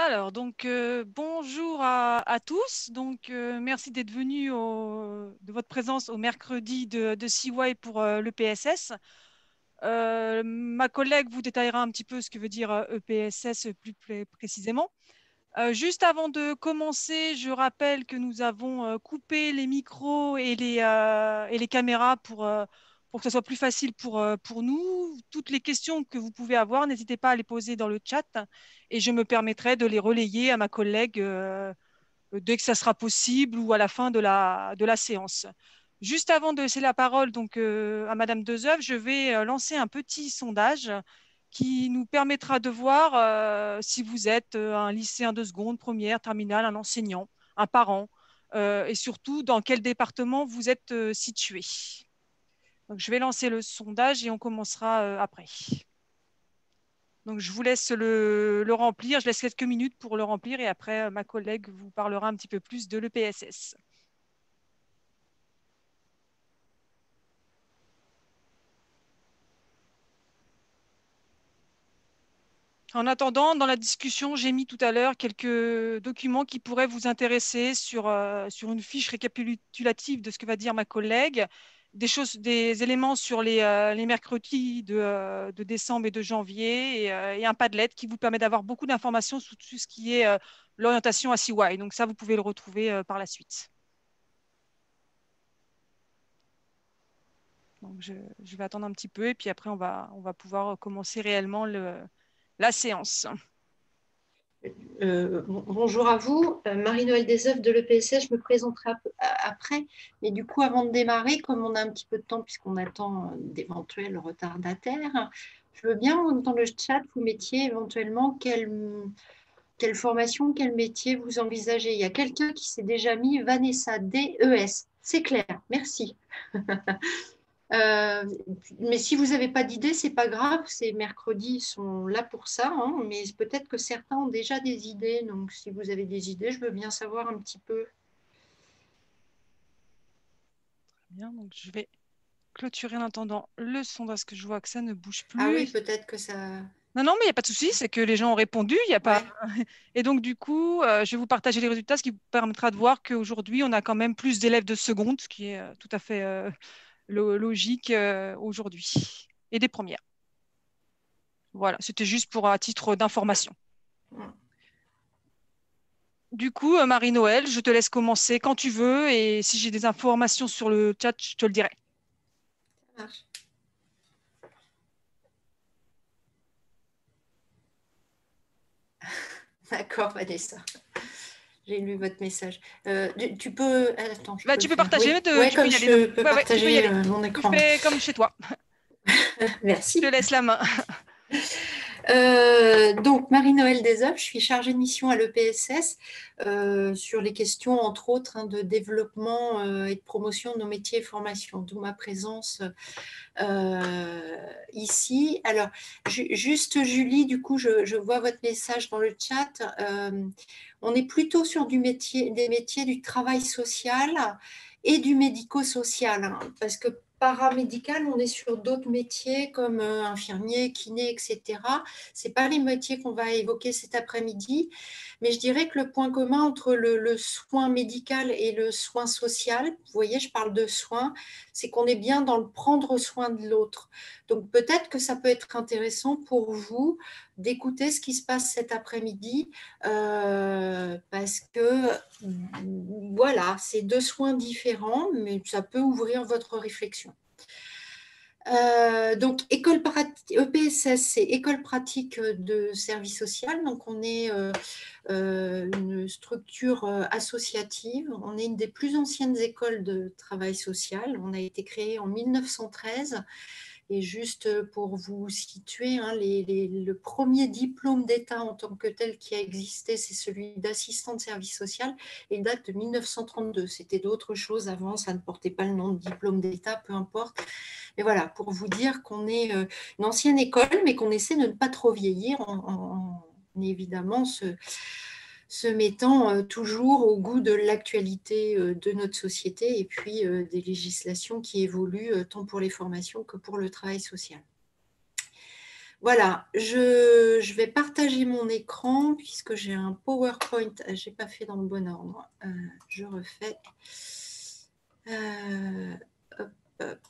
Alors, bonjour à tous. Merci d'être venus de votre présence au mercredi de CY pour le PSS. Ma collègue vous détaillera un petit peu ce que veut dire EPSS plus précisément. Juste avant de commencer, je rappelle que nous avons coupé les micros et les caméras pour que ce soit plus facile pour nous. Toutes les questions que vous pouvez avoir, n'hésitez pas à les poser dans le chat et je me permettrai de les relayer à ma collègue dès que ça sera possible ou à la fin de la séance. Juste avant de laisser la parole à Madame Dezeuvre, je vais lancer un petit sondage qui nous permettra de voir si vous êtes un lycéen de seconde, première, terminale, un enseignant, un parent, et surtout dans quel département vous êtes situé. Donc, je vais lancer le sondage et on commencera après. Donc, je vous laisse le remplir. Je laisse quelques minutes pour le remplir et après, ma collègue vous parlera un petit peu plus de l'EPSS. En attendant, dans la discussion, j'ai mis tout à l'heure quelques documents qui pourraient vous intéresser sur une fiche récapitulative de ce que va dire ma collègue, des éléments sur les mercredis de décembre et de janvier et un Padlet qui vous permet d'avoir beaucoup d'informations sur tout ce qui est l'orientation à CY. Donc ça, vous pouvez le retrouver par la suite. Donc je vais attendre un petit peu et puis après, on va pouvoir commencer réellement la séance. Bonjour à vous, Marie-Noëlle Desœuvres de l'EPSS, je me présenterai après, mais du coup avant de démarrer, comme on a un petit peu de temps puisqu'on attend d'éventuels retardataires, je veux bien dans le chat vous mettiez éventuellement quelle formation, quel métier vous envisagez. Il y a quelqu'un qui s'est déjà mis Vanessa DES, c'est clair, merci. Mais si vous n'avez pas d'idée, c'est pas grave, ces mercredis sont là pour ça, hein, mais peut-être que certains ont déjà des idées, donc si vous avez des idées, je veux bien savoir un petit peu. Bien, donc je vais clôturer en attendant le sondage parce que je vois que ça ne bouge Ah oui, plus. peut-être que ça... Non, non, mais il n'y a pas de souci, c'est que les gens ont répondu, il y a pas. Ouais. Et donc, du coup, je vais vous partager les résultats, ce qui vous permettra de voir qu'aujourd'hui, on a quand même plus d'élèves de seconde, ce qui est tout à fait logique aujourd'hui, et des premières. Voilà, c'était juste pour à titre d'information. Du coup, Marie-Noëlle, je te laisse commencer quand tu veux, et si j'ai des informations sur le chat, je te le dirai. Ça marche. D'accord, Vanessa. J'ai lu votre message. Tu peux... Attends, je Bah, peux tu le peux faire. partager, Oui, ouais, tu peux comme y aller. je peux Ouais, tu peux y partager aller. mon Tu écran. fais comme chez toi. Je te Merci. laisse la main. Donc, Marie-Noëlle Desœuvres, je suis chargée de mission à l'EPSS sur les questions, entre autres, hein, de développement et de promotion de nos métiers et formations, d'où ma présence ici. Alors, juste Julie, du coup, je vois votre message dans le chat. On est plutôt sur des métiers du travail social et du médico-social, hein, parce que paramédical, on est sur d'autres métiers comme infirmier, kiné, etc. Ce n'est pas les métiers qu'on va évoquer cet après-midi, mais je dirais que le point commun entre le soin médical et le soin social, vous voyez, je parle de soins, c'est qu'on est bien dans le prendre soin de l'autre. Donc peut-être que ça peut être intéressant pour vous d'écouter ce qui se passe cet après-midi, parce que voilà, c'est deux soins différents, mais ça peut ouvrir votre réflexion. Donc, EPSS, c'est École pratique de service social. Donc, on est une structure associative. On est une des plus anciennes écoles de travail social. On a été créé en 1913. Et juste pour vous situer, hein, le premier diplôme d'État en tant que tel qui a existé, c'est celui d'assistant de service social et il date de 1932. C'était d'autres choses avant, ça ne portait pas le nom de diplôme d'État, peu importe. Mais voilà, pour vous dire qu'on est une ancienne école, mais qu'on essaie de ne pas trop vieillir en évidemment se mettant toujours au goût de l'actualité de notre société et puis des législations qui évoluent tant pour les formations que pour le travail social. Voilà, je vais partager mon écran puisque j'ai un PowerPoint. Je n'ai pas fait dans le bon ordre. Je refais. Hop,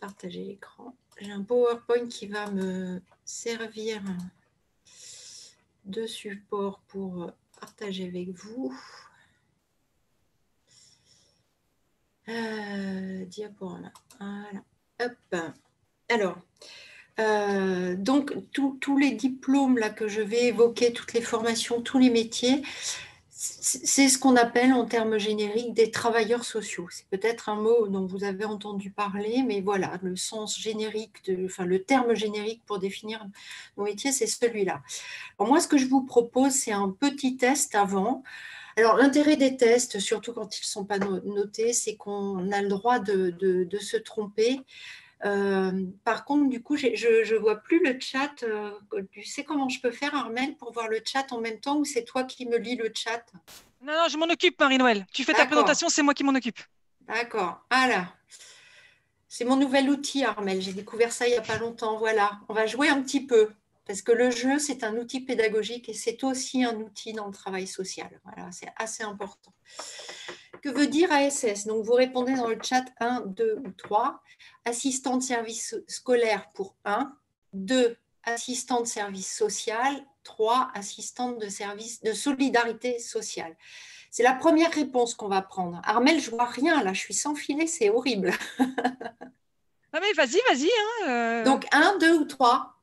partager l'écran. J'ai un PowerPoint qui va me servir de support pour partager avec vous. Diaporama. Voilà. Hop. Alors, donc, tous les diplômes là, que je vais évoquer, toutes les formations, tous les métiers, c'est ce qu'on appelle en termes génériques des travailleurs sociaux. C'est peut-être un mot dont vous avez entendu parler, mais voilà, le sens générique, le terme générique pour définir nos métiers, c'est celui-là. Moi, ce que je vous propose, c'est un petit test avant. Alors, l'intérêt des tests, surtout quand ils ne sont pas notés, c'est qu'on a le droit de se tromper. Par contre, du coup, je ne vois plus le chat. Tu sais comment je peux faire, Armelle, pour voir le chat en même temps, ou c'est toi qui me lis le chat? Non, non, je m'en occupe, Marie-Noël. Tu fais ta présentation, c'est moi qui m'en occupe. D'accord. Voilà. C'est mon nouvel outil, Armelle. J'ai découvert ça il n'y a pas longtemps. Voilà. On va jouer un petit peu. Parce que le jeu, c'est un outil pédagogique et c'est aussi un outil dans le travail social. Voilà, c'est assez important. Que veut dire ASS? Donc, vous répondez dans le chat 1, 2 ou 3. Assistant de service scolaire pour 1. 2, assistant de service social. 3, assistante de service de solidarité sociale. C'est la première réponse qu'on va prendre. Armelle, je vois rien là, je suis sans filet, c'est horrible. Ah mais vas-y. Hein, Donc, 1, 2 ou 3.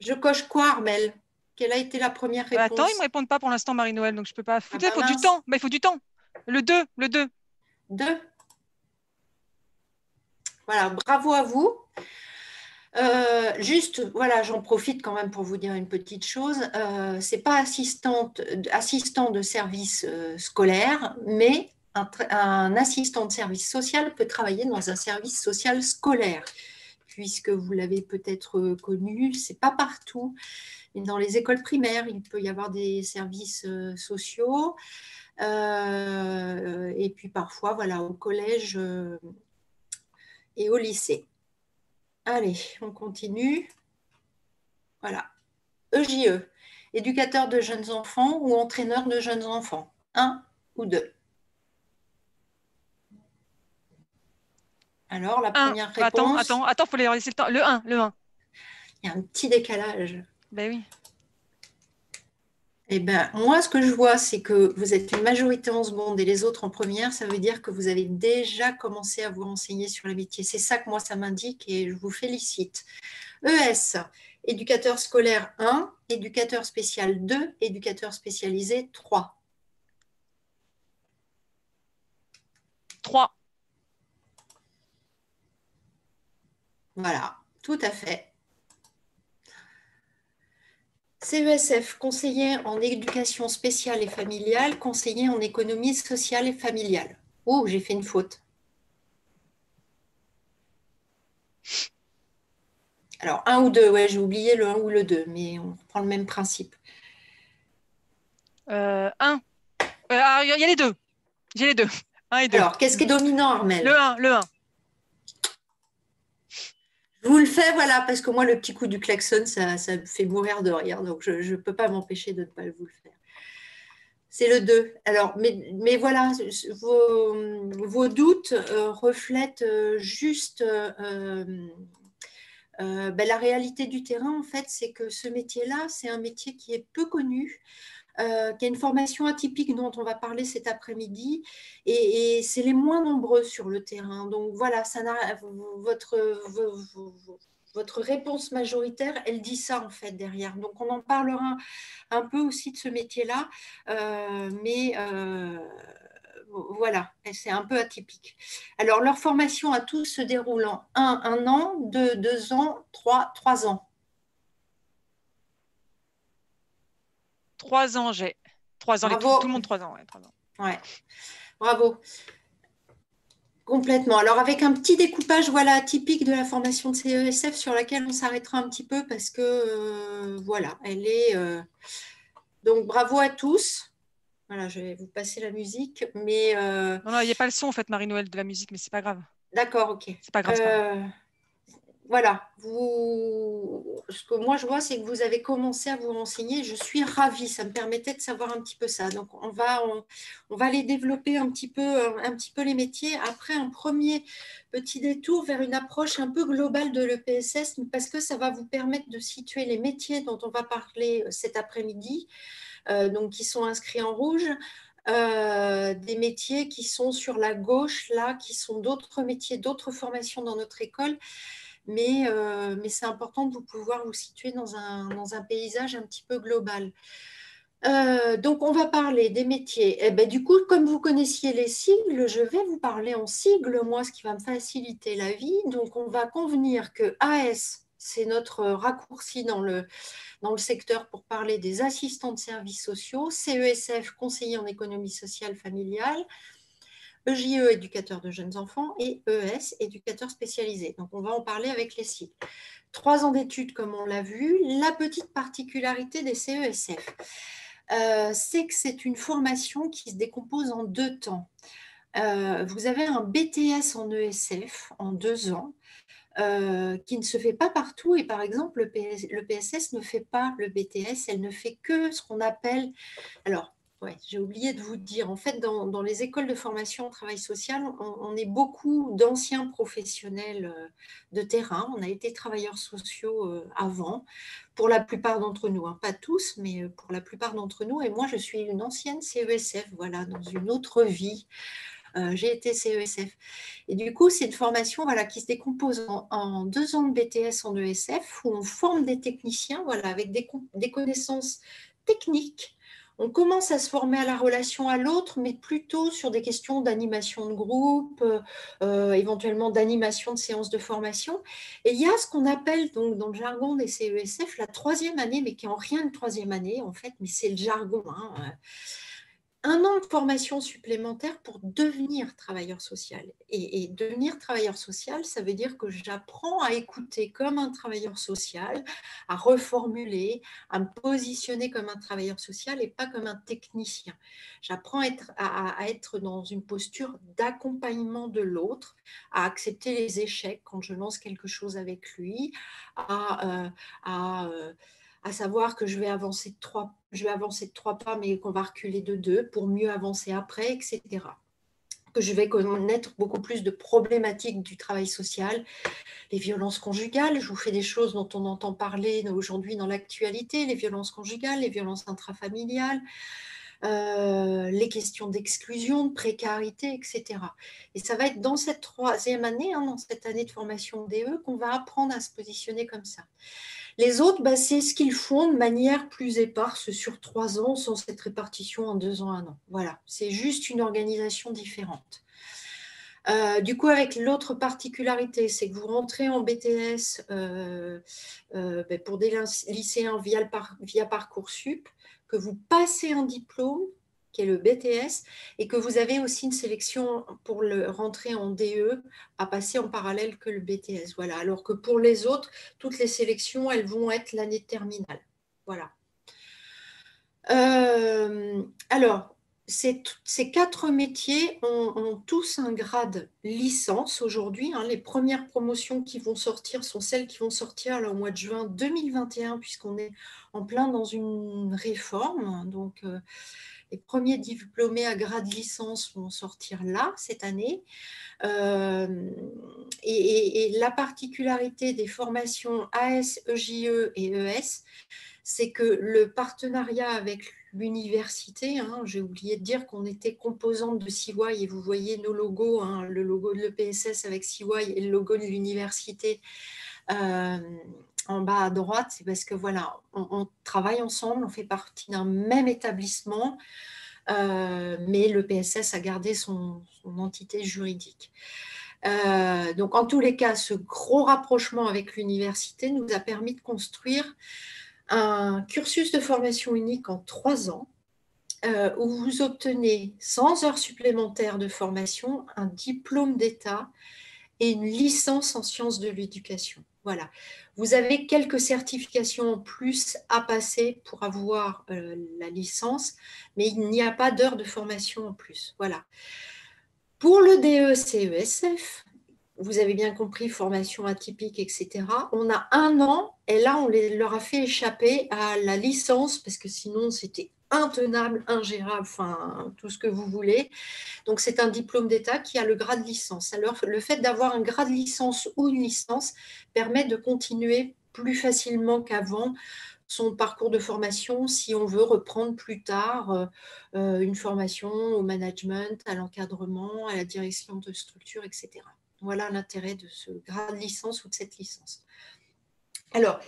Je coche quoi, Armelle? Quelle a été la première Attends, ils ne réponse? me répondent pas pour l'instant, Marie-Noël, donc je ne peux pas. Ah Il bah faut du mince. temps. Il faut du temps. Le 2. 2. Voilà, bravo à vous. Juste, voilà, j'en profite quand même pour vous dire une petite chose. C'est pas assistant de service scolaire, mais un assistant de service social peut travailler dans un service social scolaire, puisque vous l'avez peut-être connu, c'est pas partout. Mais dans les écoles primaires, il peut y avoir des services sociaux. Et puis parfois, voilà, au collège et au lycée. Allez, on continue. Voilà. EJE, éducateur de jeunes enfants ou entraîneur de jeunes enfants. Un ou deux. Alors, la 1. première Attends, réponse, faut leur laisser le temps. Le 1. il y a un petit décalage. Ben oui. Eh bien, moi, ce que je vois, c'est que vous êtes une majorité en seconde et les autres en première. Ça veut dire que vous avez déjà commencé à vous renseigner sur le métier. C'est ça que moi, ça m'indique et je vous félicite. ES, éducateur scolaire 1, éducateur spécial 2, éducateur spécialisé 3. 3. Voilà, tout à fait. CESF, conseiller en éducation spéciale et familiale, conseiller en économie sociale et familiale. Oh, j'ai fait une faute. Alors, 1 ou 2, ouais, j'ai oublié le 1 ou le 2, mais on prend le même principe. 1. Il y a les deux. J'ai les deux. 1 et 2. Alors, qu'est-ce qui est dominant, Armelle? Le 1. Je vous le fais, voilà, parce que moi, le petit coup du klaxon, ça me fait mourir de rire, donc je ne peux pas m'empêcher de ne pas vous le faire. C'est le 2. Alors, mais voilà, vos doutes reflètent juste la réalité du terrain, en fait, c'est que ce métier-là, c'est un métier qui est peu connu, qui a une formation atypique dont on va parler cet après-midi, et c'est les moins nombreux sur le terrain. Donc voilà, votre réponse majoritaire, elle dit ça en fait derrière. Donc on en parlera un peu aussi de ce métier-là, mais voilà, c'est un peu atypique. Alors leur formation à tous se déroule en 1 an, 2, 2 ans, 3 ans. 3 ans, j'ai. 3 ans, tout Bravo. le monde 3 ans. Ouais, 3 ans. Ouais, bravo. Complètement. Alors, avec un petit découpage voilà, typique de la formation de CESF sur laquelle on s'arrêtera un petit peu parce que, voilà, elle est… Donc, bravo à tous. Voilà, je vais vous passer la musique. Mais Non, il n'y a pas le son, en fait, Marie-Noël, de la musique, mais c'est pas grave. d'accord, ok. C'est pas grave. voilà, ce que moi je vois, c'est que vous avez commencé à vous renseigner. Je suis ravie, ça me permettait de savoir un petit peu ça. Donc, on va aller développer un petit peu les métiers. Après, un premier petit détour vers une approche un peu globale de l'EPSS, parce que ça va vous permettre de situer les métiers dont on va parler cet après-midi, donc qui sont inscrits en rouge. Des métiers qui sont sur la gauche, là, qui sont d'autres métiers, d'autres formations dans notre école. Mais c'est important de pouvoir vous situer dans un paysage un petit peu global. Donc, on va parler des métiers. Eh ben, du coup, comme vous connaissiez les sigles, je vais vous parler en sigles, moi, ce qui va me faciliter la vie. Donc, on va convenir que AS, c'est notre raccourci dans le secteur pour parler des assistants de services sociaux, CESF, conseiller en économie sociale familiale, EJE, éducateur de jeunes enfants, et ES, éducateur spécialisé. Donc, on va en parler avec les sigles. 3 ans d'études, comme on l'a vu. La petite particularité des CESF, c'est que c'est une formation qui se décompose en 2 temps. Vous avez un BTS en ESF en 2 ans, qui ne se fait pas partout. Et par exemple, le PSS ne fait pas le BTS, elle ne fait que ce qu'on appelle... Alors, ouais, j'ai oublié de vous dire, en fait, dans les écoles de formation au travail social, on est beaucoup d'anciens professionnels de terrain. On a été travailleurs sociaux avant, pour la plupart d'entre nous, hein, pas tous, mais pour la plupart d'entre nous. Et moi, je suis une ancienne CESF, voilà, dans une autre vie. J'ai été CESF. Et du coup, c'est une formation voilà, qui se décompose en 2 ans de BTS en ESF, où on forme des techniciens voilà, avec des connaissances techniques. On commence à se former à la relation à l'autre, mais plutôt sur des questions d'animation de groupe, éventuellement d'animation de séances de formation. Et il y a ce qu'on appelle donc, dans le jargon des CESF la 3e année, mais qui est en rien une 3e année en fait, mais c'est le jargon. Hein, 1 an de formation supplémentaire pour devenir travailleur social. Et devenir travailleur social, ça veut dire que j'apprends à écouter comme un travailleur social, à reformuler, à me positionner comme un travailleur social et pas comme un technicien. J'apprends à être dans une posture d'accompagnement de l'autre, à accepter les échecs quand je lance quelque chose avec lui, à savoir que je vais avancer de 3 pas, mais qu'on va reculer de 2 pour mieux avancer après, etc. Que je vais connaître beaucoup plus de problématiques du travail social, les violences conjugales. Je vous fais des choses dont on entend parler aujourd'hui dans l'actualité, les violences conjugales, les violences intrafamiliales, les questions d'exclusion, de précarité, etc. Et ça va être dans cette 3e année, hein, dans cette année de formation DE, qu'on va apprendre à se positionner comme ça. Les autres, c'est ce qu'ils font de manière plus éparse sur 3 ans, sans cette répartition en 2 ans, 1 an. Voilà, c'est juste une organisation différente. Du coup, avec l'autre particularité, c'est que vous rentrez en BTS pour des lycéens via Parcoursup, que vous passez un diplôme, qui est le BTS, et que vous avez aussi une sélection pour rentrer en DE à passer en parallèle que le BTS. Voilà. Alors que pour les autres, toutes les sélections, elles vont être l'année de terminale. Voilà. Alors, ces 4 métiers ont tous un grade licence aujourd'hui. Hein. Les premières promotions qui vont sortir sont celles qui vont sortir là, au mois de juin 2021, puisqu'on est en plein dans une réforme. Donc, les premiers diplômés à grade licence vont sortir là, cette année. Et la particularité des formations AS, EJE et ES, c'est que le partenariat avec l'université, hein, j'ai oublié de dire qu'on était composante de CY et vous voyez nos logos, hein, le logo de l'EPSS avec CY et le logo de l'université en bas à droite, c'est parce que voilà, on travaille ensemble, on fait partie d'un même établissement, mais l'EPSS a gardé son entité juridique. Donc en tous les cas, ce gros rapprochement avec l'université nous a permis de construire un cursus de formation unique en 3 ans, où vous obtenez 100 heures supplémentaires de formation, un diplôme d'État et une licence en sciences de l'éducation. Voilà. Vous avez quelques certifications en plus à passer pour avoir la licence, mais il n'y a pas d'heures de formation en plus. Voilà. Pour le DE-CESF, vous avez bien compris, formation atypique, etc. On a 1 an, et là, on leur a fait échapper à la licence, parce que sinon, c'était intenable, ingérable, enfin, tout ce que vous voulez. Donc, c'est un diplôme d'État qui a le grade licence. Alors, le fait d'avoir un grade licence ou une licence permet de continuer plus facilement qu'avant son parcours de formation si on veut reprendre plus tard une formation au management, à l'encadrement, à la direction de structure, etc. Voilà l'intérêt de ce grade de licence ou de cette licence. Alors,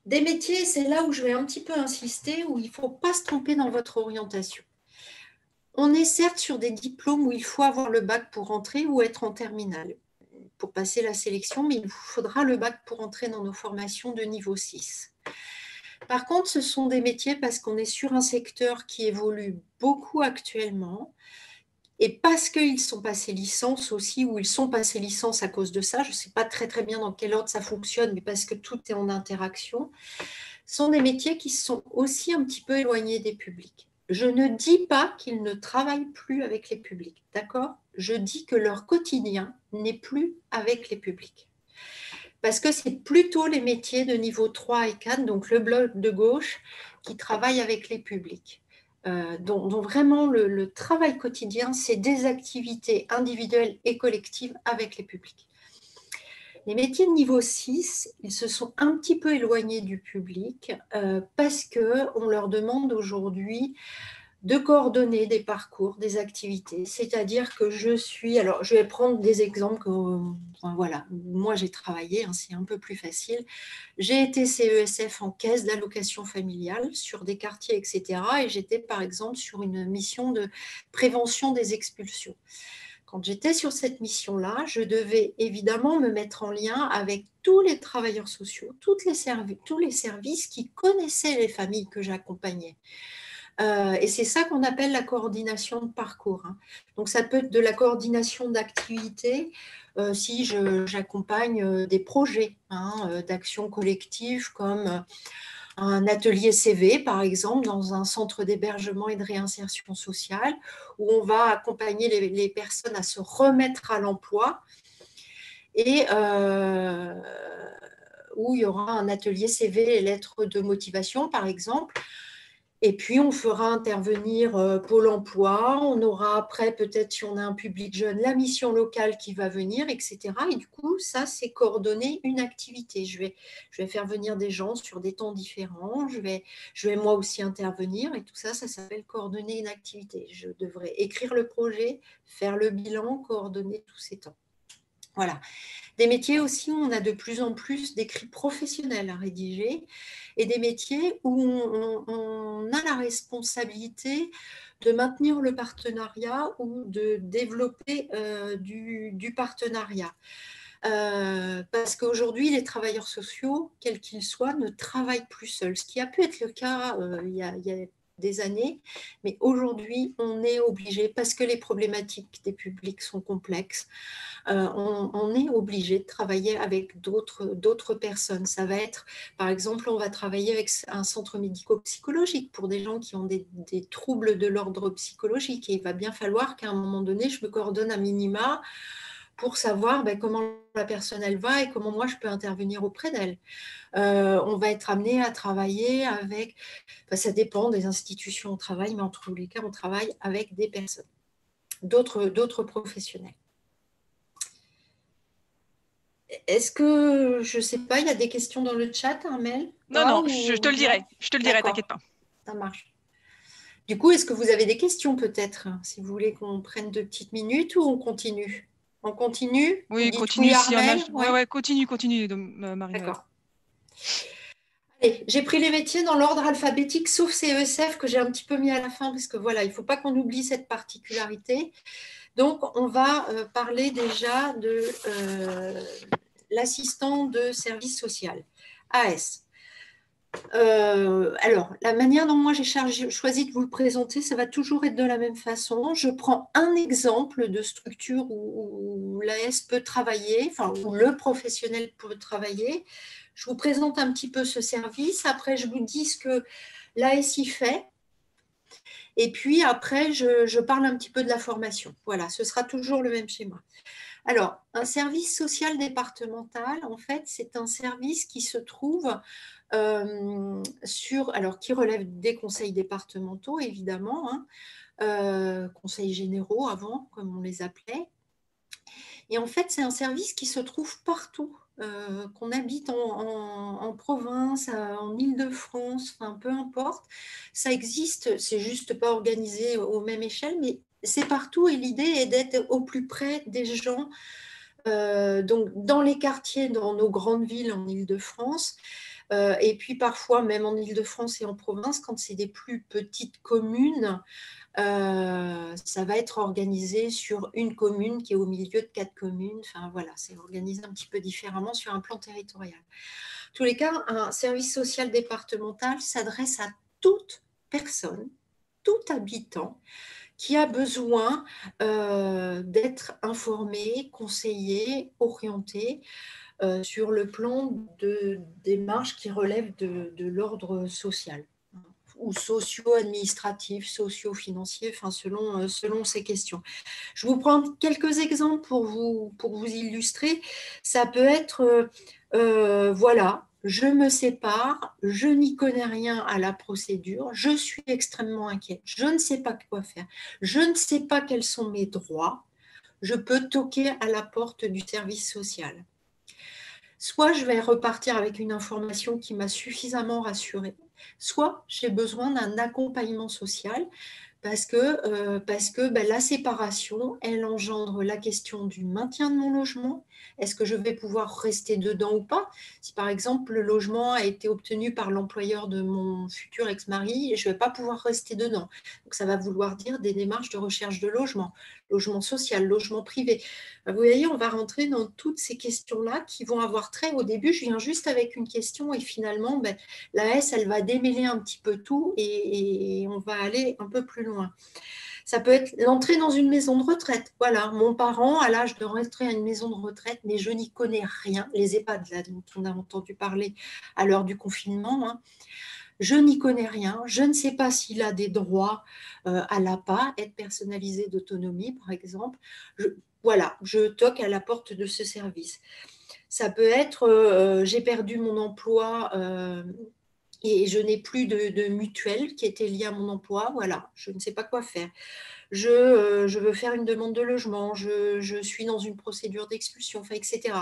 des métiers, c'est là où je vais un petit peu insister, où il ne faut pas se tromper dans votre orientation. On est certes sur des diplômes où il faut avoir le bac pour entrer ou être en terminale pour passer la sélection, mais il vous faudra le bac pour entrer dans nos formations de niveau 6. Par contre, ce sont des métiers parce qu'on est sur un secteur qui évolue beaucoup actuellement et parce qu'ils sont passés licence aussi, ou ils sont passés licence à cause de ça, je ne sais pas très bien dans quel ordre ça fonctionne, mais parce que tout est en interaction, sont des métiers qui sont aussi un petit peu éloignés des publics. Je ne dis pas qu'ils ne travaillent plus avec les publics, d'accord? Je dis que leur quotidien n'est plus avec les publics. Parce que c'est plutôt les métiers de niveau 3 et 4, donc le bloc de gauche, qui travaillent avec les publics. Dont vraiment le travail quotidien, c'est des activités individuelles et collectives avec les publics. Les métiers de niveau 6, ils se sont un petit peu éloignés du public parce qu'on leur demande aujourd'hui de coordonner des parcours, des activités. C'est-à-dire que alors je vais prendre des exemples que, voilà, moi j'ai travaillé, hein, c'est un peu plus facile. J'ai été CESF en caisse d'allocation familiale sur des quartiers, etc. Et j'étais par exemple sur une mission de prévention des expulsions. Quand j'étais sur cette mission-là, je devais évidemment me mettre en lien avec tous les travailleurs sociaux, tous les services qui connaissaient les familles que j'accompagnais. Et c'est ça qu'on appelle la coordination de parcours. Hein. Donc, ça peut être de la coordination d'activités si j'accompagne des projets d'action collective comme un atelier CV, par exemple, dans un centre d'hébergement et de réinsertion sociale, où on va accompagner les personnes à se remettre à l'emploi et où il y aura un atelier CV et lettres de motivation, par exemple. Et puis, on fera intervenir Pôle emploi. On aura après, peut-être, si on a un public jeune, la mission locale qui va venir, etc. Et du coup, ça, c'est coordonner une activité. Je vais faire venir des gens sur des temps différents. Je vais moi aussi intervenir. Et tout ça, ça s'appelle coordonner une activité. Je devrais écrire le projet, faire le bilan, coordonner tous ces temps. Voilà. Des métiers aussi où on a de plus en plus d'écrits professionnels à rédiger et des métiers où on a la responsabilité de maintenir le partenariat ou de développer du partenariat. Parce qu'aujourd'hui, les travailleurs sociaux, quels qu'ils soient, ne travaillent plus seuls. Ce qui a pu être le cas il y a des années, mais aujourd'hui, on est obligé, parce que les problématiques des publics sont complexes, on est obligé de travailler avec d'autres personnes. Ça va être, par exemple, on va travailler avec un centre médico-psychologique pour des gens qui ont des troubles de l'ordre psychologique. Et il va bien falloir qu'à un moment donné, je me coordonne à minima pour savoir comment la personne elle va et comment moi je peux intervenir auprès d'elle. On va être amené à travailler avec, ça dépend des institutions où on travaille, mais en tous les cas, on travaille avec des personnes, d'autres professionnels. Est-ce que, je ne sais pas, il y a des questions dans le chat, Armelle? Non, je te le dirai, t'inquiète pas. Ça marche. Du coup, est-ce que vous avez des questions peut-être, si vous voulez qu'on prenne 2 petites minutes ou on continue? On continue? Oui, continue, Armelle. Ouais, continue, Marie-Noël. D'accord. Allez, j'ai pris les métiers dans l'ordre alphabétique, sauf CESF que j'ai un petit peu mis à la fin, parce que voilà, il ne faut pas qu'on oublie cette particularité. Donc, on va parler déjà de l'assistant de service social, AS. Alors, la manière dont moi j'ai choisi de vous le présenter, ça va toujours être de la même façon. Je prends un exemple de structure où l'AS peut travailler, enfin où le professionnel peut travailler. Je vous présente un petit peu ce service. Après, je vous dis ce que l'AS y fait. Et puis après, je parle un petit peu de la formation. Voilà, ce sera toujours le même schéma. Alors, un service social départemental, en fait, c'est un service qui se trouve alors qui relève des conseils départementaux, évidemment, hein, conseils généraux avant, comme on les appelait. Et en fait, c'est un service qui se trouve partout, qu'on habite en province, en Île-de-France, enfin, peu importe. Ça existe, c'est juste pas organisé aux mêmes échelles, mais c'est partout et l'idée est d'être au plus près des gens. Donc, dans les quartiers, dans nos grandes villes en Île-de-France, et puis parfois même en Île-de-France et en province, quand c'est des plus petites communes, ça va être organisé sur une commune qui est au milieu de 4 communes. Enfin voilà, c'est organisé un petit peu différemment sur un plan territorial. En tous les cas, un service social départemental s'adresse à toute personne, tout habitant qui a besoin d'être informé, conseillé, orienté sur le plan de démarches qui relèvent de l'ordre social ou socio-administratif, socio-financier, enfin selon ces questions. Je vous prends quelques exemples pour vous illustrer. Ça peut être, voilà, je me sépare, je n'y connais rien à la procédure, je suis extrêmement inquiète, je ne sais pas quoi faire, je ne sais pas quels sont mes droits, je peux toquer à la porte du service social. Soit je vais repartir avec une information qui m'a suffisamment rassurée, soit j'ai besoin d'un accompagnement social parce que la séparation, elle engendre la question du maintien de mon logement. Est-ce que je vais pouvoir rester dedans ou pas? Si par exemple le logement a été obtenu par l'employeur de mon futur ex-mari, je ne vais pas pouvoir rester dedans. Donc ça va vouloir dire des démarches de recherche de logement social, logement privé. Vous voyez, on va rentrer dans toutes ces questions-là qui vont avoir trait. Au début, je viens juste avec une question et finalement, la S, elle va démêler un petit peu tout et on va aller un peu plus loin. Ça peut être l'entrée dans une maison de retraite. Voilà, mon parent a l'âge de rentrer à une maison de retraite, mais je n'y connais rien. Les EHPAD, là, dont on a entendu parler à l'heure du confinement, hein. Je n'y connais rien. Je ne sais pas s'il a des droits à l'APA, aide personnalisée d'autonomie, par exemple. Voilà, je toque à la porte de ce service. Ça peut être, j'ai perdu mon emploi et je n'ai plus de mutuelle qui était liée à mon emploi. Voilà, je ne sais pas quoi faire. Je veux faire une demande de logement, je suis dans une procédure d'expulsion, enfin, etc.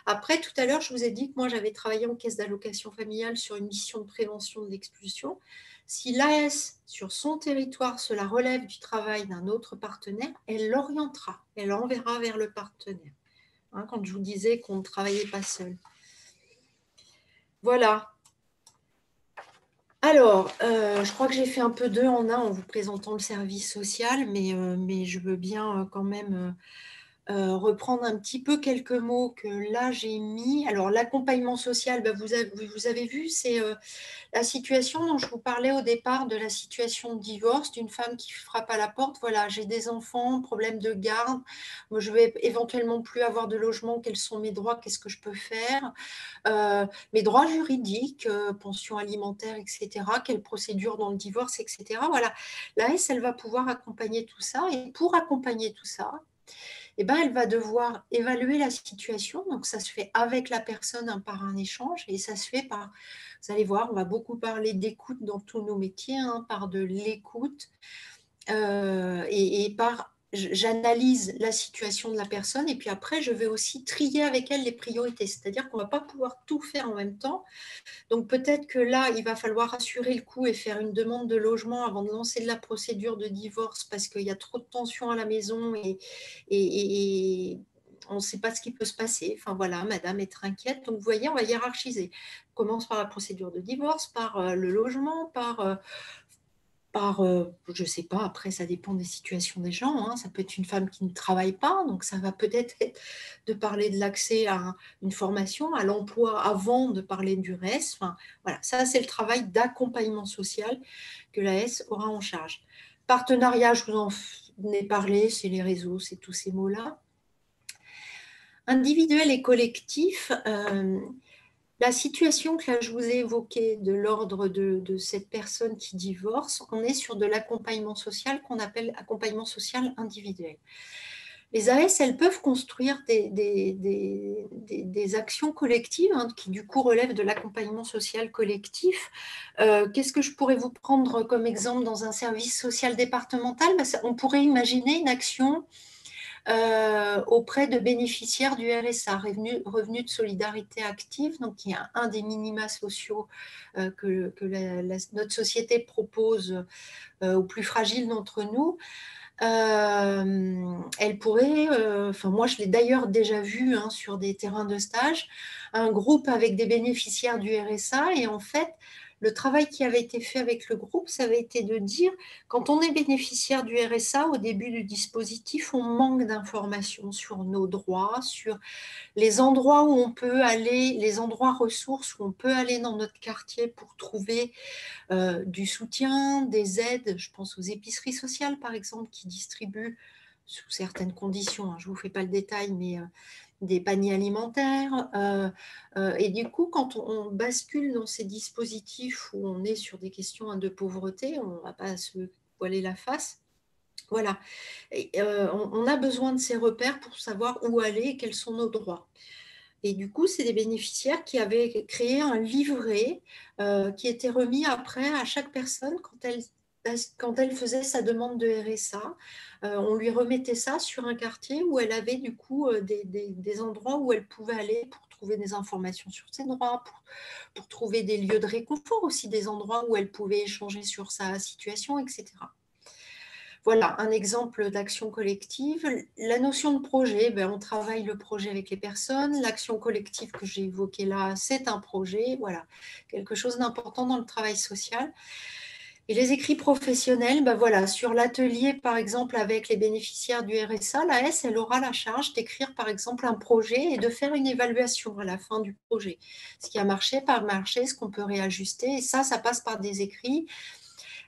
Après, tout à l'heure, je vous ai dit que moi, j'avais travaillé en caisse d'allocation familiale sur une mission de prévention de l'expulsion. Si l'AS, sur son territoire, cela relève du travail d'un autre partenaire, elle l'orientera, elle enverra vers le partenaire. Hein, quand je vous disais qu'on ne travaillait pas seul. Voilà. Alors, je crois que j'ai fait un peu deux en un en vous présentant le service social, mais je veux bien quand même reprendre un petit peu quelques mots que là j'ai mis. Alors, l'accompagnement social, vous avez vu, c'est la situation dont je vous parlais au départ de la situation de divorce, d'une femme qui frappe à la porte. Voilà, j'ai des enfants, problème de garde, moi, je vais éventuellement plus avoir de logement, quels sont mes droits, qu'est-ce que je peux faire, mes droits juridiques, pension alimentaire, etc., quelle procédure dans le divorce, etc. Voilà, l'AS, elle va pouvoir accompagner tout ça, et pour accompagner tout ça, eh ben, elle va devoir évaluer la situation. Donc, ça se fait avec la personne par un échange et ça se fait par, vous allez voir, on va beaucoup parler d'écoute dans tous nos métiers, hein, par de l'écoute et par j'analyse la situation de la personne et puis après, je vais aussi trier avec elle les priorités. C'est-à-dire qu'on ne va pas pouvoir tout faire en même temps. Donc peut-être que là, il va falloir assurer le coup et faire une demande de logement avant de lancer de la procédure de divorce parce qu'il y a trop de tension à la maison et on ne sait pas ce qui peut se passer. Enfin voilà, madame est inquiète. Donc vous voyez, on va hiérarchiser. On commence par la procédure de divorce, par le logement, je ne sais pas, après ça dépend des situations des gens, hein. Ça peut être une femme qui ne travaille pas, donc ça va peut-être être de parler de l'accès à une formation, à l'emploi avant de parler du reste. Enfin, voilà, ça c'est le travail d'accompagnement social que l'AS aura en charge. Partenariat, je vous en ai parlé, c'est les réseaux, c'est tous ces mots-là. Individuel et collectif, la situation que là, je vous ai évoquée de l'ordre de cette personne qui divorce, on est sur de l'accompagnement social qu'on appelle accompagnement social individuel. Les AS, elles peuvent construire des actions collectives hein, qui du coup relèvent de l'accompagnement social collectif. Qu'est-ce que je pourrais vous prendre comme exemple dans un service social départemental? On pourrait imaginer une action auprès de bénéficiaires du RSA, revenu de solidarité active, donc qui est un des minima sociaux que notre société propose aux plus fragiles d'entre nous. Elle pourrait, moi je l'ai d'ailleurs déjà vu hein, sur des terrains de stage, un groupe avec des bénéficiaires du RSA et en fait le travail qui avait été fait avec le groupe, ça avait été de dire quand on est bénéficiaire du RSA au début du dispositif, on manque d'informations sur nos droits, sur les endroits où on peut aller, les endroits ressources où on peut aller dans notre quartier pour trouver du soutien, des aides, je pense aux épiceries sociales par exemple qui distribuent sous certaines conditions, hein, je ne vous fais pas le détail, mais des paniers alimentaires. Et du coup, quand on bascule dans ces dispositifs où on est sur des questions hein, de pauvreté, on ne va pas se voiler la face. Voilà, on a besoin de ces repères pour savoir où aller et quels sont nos droits. Et du coup, c'est des bénéficiaires qui avaient créé un livret qui était remis après à chaque personne quand elle faisait sa demande de RSA. On lui remettait ça sur un quartier où elle avait du coup des endroits où elle pouvait aller pour trouver des informations sur ses droits, pour trouver des lieux de réconfort aussi, des endroits où elle pouvait échanger sur sa situation, etc. Voilà, un exemple d'action collective. La notion de projet, on travaille le projet avec les personnes. L'action collective que j'ai évoquée là, c'est un projet. Voilà, quelque chose d'important dans le travail social. Et les écrits professionnels, voilà, sur l'atelier, par exemple, avec les bénéficiaires du RSA, l'AS, elle aura la charge d'écrire, par exemple, un projet et de faire une évaluation à la fin du projet. Ce qui a marché, pas marché, ce qu'on peut réajuster. Et ça passe par des écrits.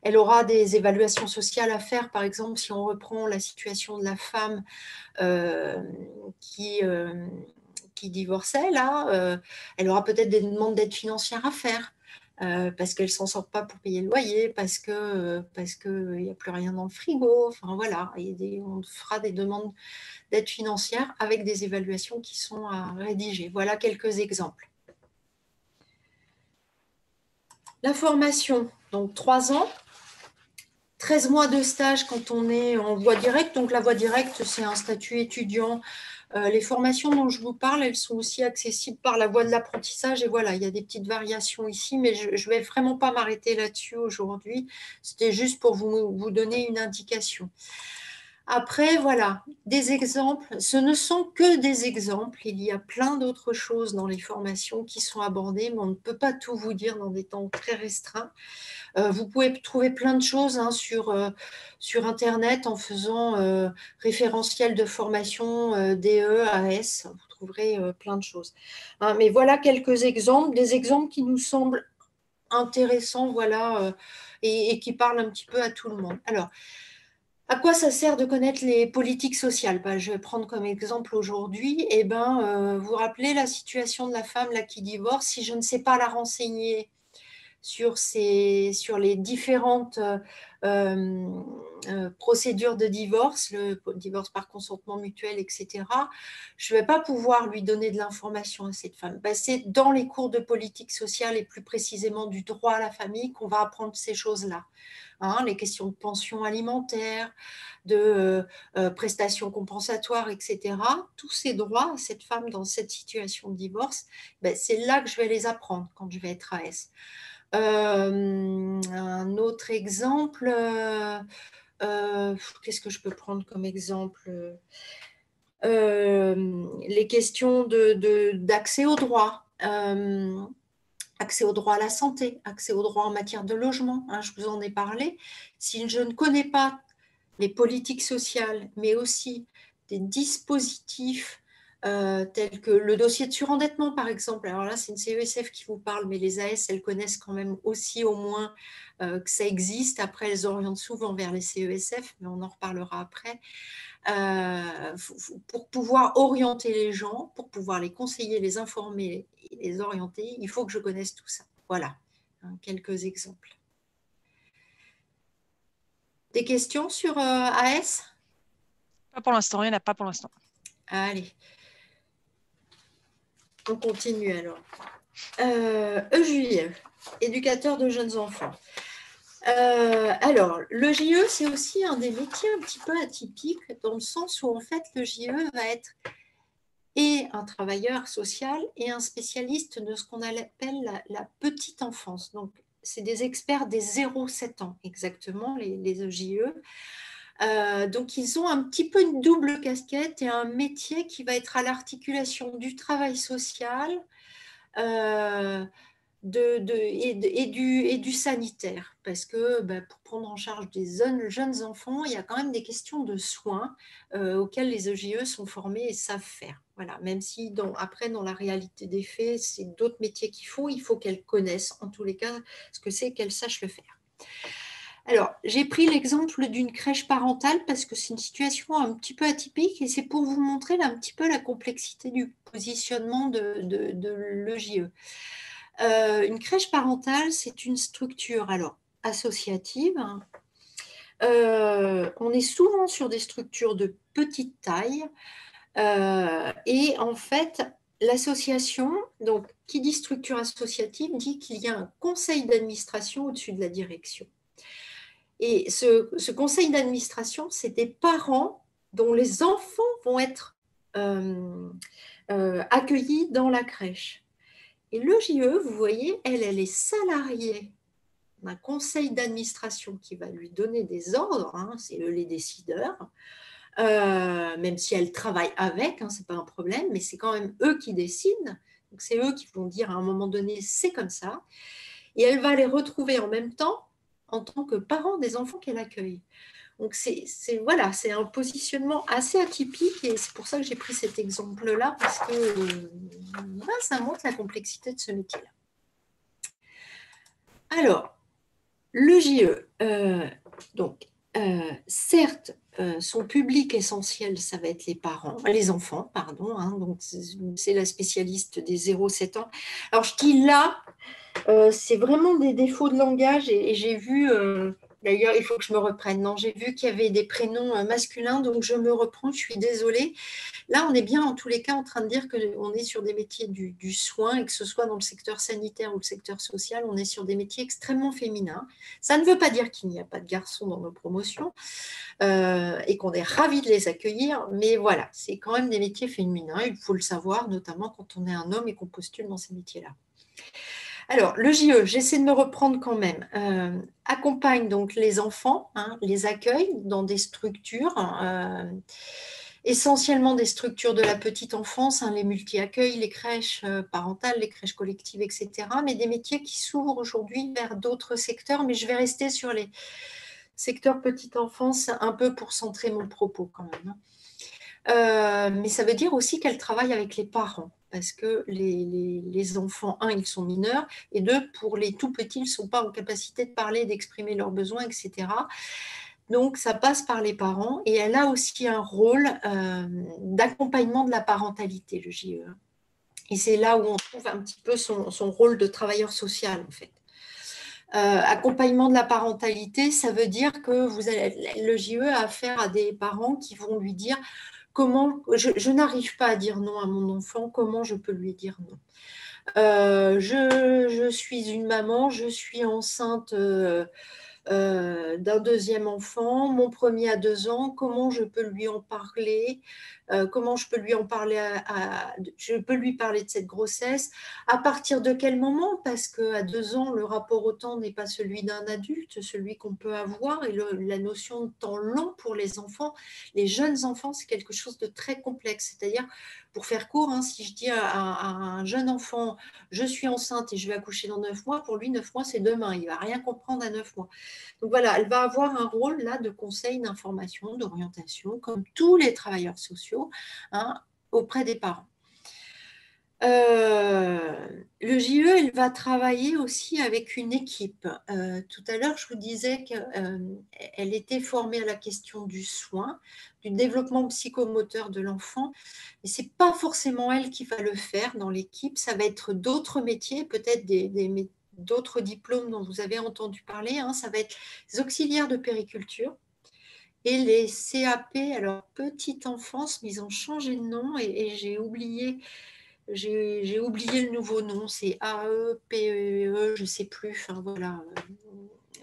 Elle aura des évaluations sociales à faire, par exemple, si on reprend la situation de la femme qui divorçait, là, elle aura peut-être des demandes d'aide financière à faire. Parce qu'elle ne s'en sort pas pour payer le loyer, parce qu'il n'y a plus rien dans le frigo. Enfin voilà, on fera des demandes d'aide financière avec des évaluations qui sont à rédiger. Voilà quelques exemples. La formation, donc 3 ans. 13 mois de stage quand on est en voie directe. Donc, la voie directe, c'est un statut étudiant. Les formations dont je vous parle, elles sont aussi accessibles par la voie de l'apprentissage. Et voilà, il y a des petites variations ici, mais je ne vais vraiment pas m'arrêter là-dessus aujourd'hui. C'était juste pour vous donner une indication. Après, voilà, des exemples. Ce ne sont que des exemples. Il y a plein d'autres choses dans les formations qui sont abordées, mais on ne peut pas tout vous dire dans des temps très restreints. Vous pouvez trouver plein de choses hein, sur Internet en faisant référentiel de formation DE, AS. Vous trouverez plein de choses. Hein, mais voilà quelques exemples, des exemples qui nous semblent intéressants voilà, et qui parlent un petit peu à tout le monde. Alors, à quoi ça sert de connaître les politiques sociales? Je vais prendre comme exemple aujourd'hui. Vous rappelez la situation de la femme là, qui divorce. Si je ne sais pas la renseigner sur les différentes procédures de divorce, le divorce par consentement mutuel, etc., je ne vais pas pouvoir lui donner de l'information à cette femme. C'est dans les cours de politique sociale et plus précisément du droit à la famille qu'on va apprendre ces choses-là. Hein, les questions de pension alimentaire, de prestations compensatoires, etc. Tous ces droits à cette femme dans cette situation de divorce, c'est là que je vais les apprendre quand je vais être AS. Un autre exemple, qu'est-ce que je peux prendre comme exemple? Les questions d'accès aux droits, accès au droit à la santé, accès aux droits en matière de logement, hein, je vous en ai parlé. Si je ne connais pas les politiques sociales, mais aussi des dispositifs tels que le dossier de surendettement, par exemple. Alors là, c'est une CESF qui vous parle, mais les AS, elles connaissent quand même aussi au moins que ça existe. Après, elles orientent souvent vers les CESF, mais on en reparlera après. Pour pouvoir orienter les gens, pour pouvoir les conseiller, les informer et les orienter, il faut que je connaisse tout ça. Voilà, hein, quelques exemples. Des questions sur AS ? Pas pour l'instant, il n'y en a pas pour l'instant. Allez, on continue alors. EJE, éducateur de jeunes enfants. Alors, le JE, c'est aussi un des métiers un petit peu atypiques, dans le sens où, en fait, le JE va être et un travailleur social et un spécialiste de ce qu'on appelle la petite enfance. Donc, c'est des experts des 0-7 ans, exactement, les EJE. Donc, ils ont un petit peu une double casquette et un métier qui va être à l'articulation du travail social, et du sanitaire, parce que pour prendre en charge des jeunes enfants, il y a quand même des questions de soins auxquelles les EJE sont formés et savent faire. Voilà, même si après, dans la réalité des faits, c'est d'autres métiers qu'il faut qu'elles connaissent, en tous les cas, ce que c'est, qu'elles sachent le faire. Alors, j'ai pris l'exemple d'une crèche parentale parce que c'est une situation un petit peu atypique et c'est pour vous montrer là, un petit peu la complexité du positionnement de l'EJE. Une crèche parentale, c'est une structure alors associative. On est souvent sur des structures de petite taille et en fait, l'association, donc qui dit structure associative, dit qu'il y a un conseil d'administration au-dessus de la direction. Et ce conseil d'administration, c'est des parents dont les enfants vont être accueillis dans la crèche. Et l'EJE, vous voyez, elle est salariée d'un conseil d'administration qui va lui donner des ordres, hein, c'est eux les décideurs, même si elle travaille avec, hein, ce n'est pas un problème, mais c'est quand même eux qui décident. Donc c'est eux qui vont dire à un moment donné, c'est comme ça. Et elle va les retrouver en même temps en tant que parents des enfants qu'elle accueille. Donc voilà, c'est un positionnement assez atypique et c'est pour ça que j'ai pris cet exemple-là parce que ça montre la complexité de ce métier-là. Alors, le JE, donc, certes, son public essentiel, ça va être les enfants, pardon, hein, donc c'est la spécialiste des 0-7 ans. Alors, je dis là, c'est vraiment des défauts de langage et j'ai vu, d'ailleurs, il faut que je me reprenne. Non, j'ai vu qu'il y avait des prénoms masculins, donc je me reprends, je suis désolée. Là, on est bien en tous les cas en train de dire qu'on est sur des métiers du soin et que ce soit dans le secteur sanitaire ou le secteur social, on est sur des métiers extrêmement féminins. Ça ne veut pas dire qu'il n'y a pas de garçons dans nos promotions et qu'on est ravis de les accueillir, mais voilà, c'est quand même des métiers féminins, il faut le savoir, notamment quand on est un homme et qu'on postule dans ces métiers-là. Alors, le JE, j'essaie de me reprendre quand même, accompagne donc les enfants, hein, les accueille dans des structures, essentiellement des structures de la petite enfance, hein, les multi-accueils, les crèches parentales, les crèches collectives, etc., mais des métiers qui s'ouvrent aujourd'hui vers d'autres secteurs, mais je vais rester sur les secteurs petite enfance un peu pour centrer mon propos quand même. Mais ça veut dire aussi qu'elle travaille avec les parents parce que les enfants, un, ils sont mineurs, et deux, pour les tout petits, ils ne sont pas en capacité de parler, d'exprimer leurs besoins, etc. Donc, ça passe par les parents, et elle a aussi un rôle d'accompagnement de la parentalité, le JE. Et c'est là où on trouve un petit peu son rôle de travailleur social, en fait. Accompagnement de la parentalité, ça veut dire que le JE a affaire à des parents qui vont lui dire comment je n'arrive pas à dire non à mon enfant, comment je peux lui dire non. Je suis une maman, je suis enceinte d'un deuxième enfant, mon premier a 2 ans, comment je peux lui en parler, comment je peux lui en parler, je peux lui parler de cette grossesse, à partir de quel moment, parce qu'à 2 ans, le rapport au temps n'est pas celui d'un adulte, celui qu'on peut avoir, et la notion de temps long pour les enfants, les jeunes enfants, c'est quelque chose de très complexe, c'est-à-dire, pour faire court, hein, si je dis à un jeune enfant, je suis enceinte et je vais accoucher dans 9 mois, pour lui, 9 mois, c'est demain, il ne va rien comprendre à 9 mois. Donc voilà, elle va avoir un rôle là de conseil, d'information, d'orientation, comme tous les travailleurs sociaux, hein, auprès des parents. Le JE, elle va travailler aussi avec une équipe. Tout à l'heure, je vous disais qu'elle était formée à la question du soin, du développement psychomoteur de l'enfant, mais ce n'est pas forcément elle qui va le faire dans l'équipe, ça va être d'autres métiers, peut-être d'autres diplômes dont vous avez entendu parler, hein. Ça va être les auxiliaires de périculture et les CAP, alors petite enfance, mais ils ont changé de nom et j'ai oublié le nouveau nom, c'est AEPE, je ne sais plus, enfin voilà,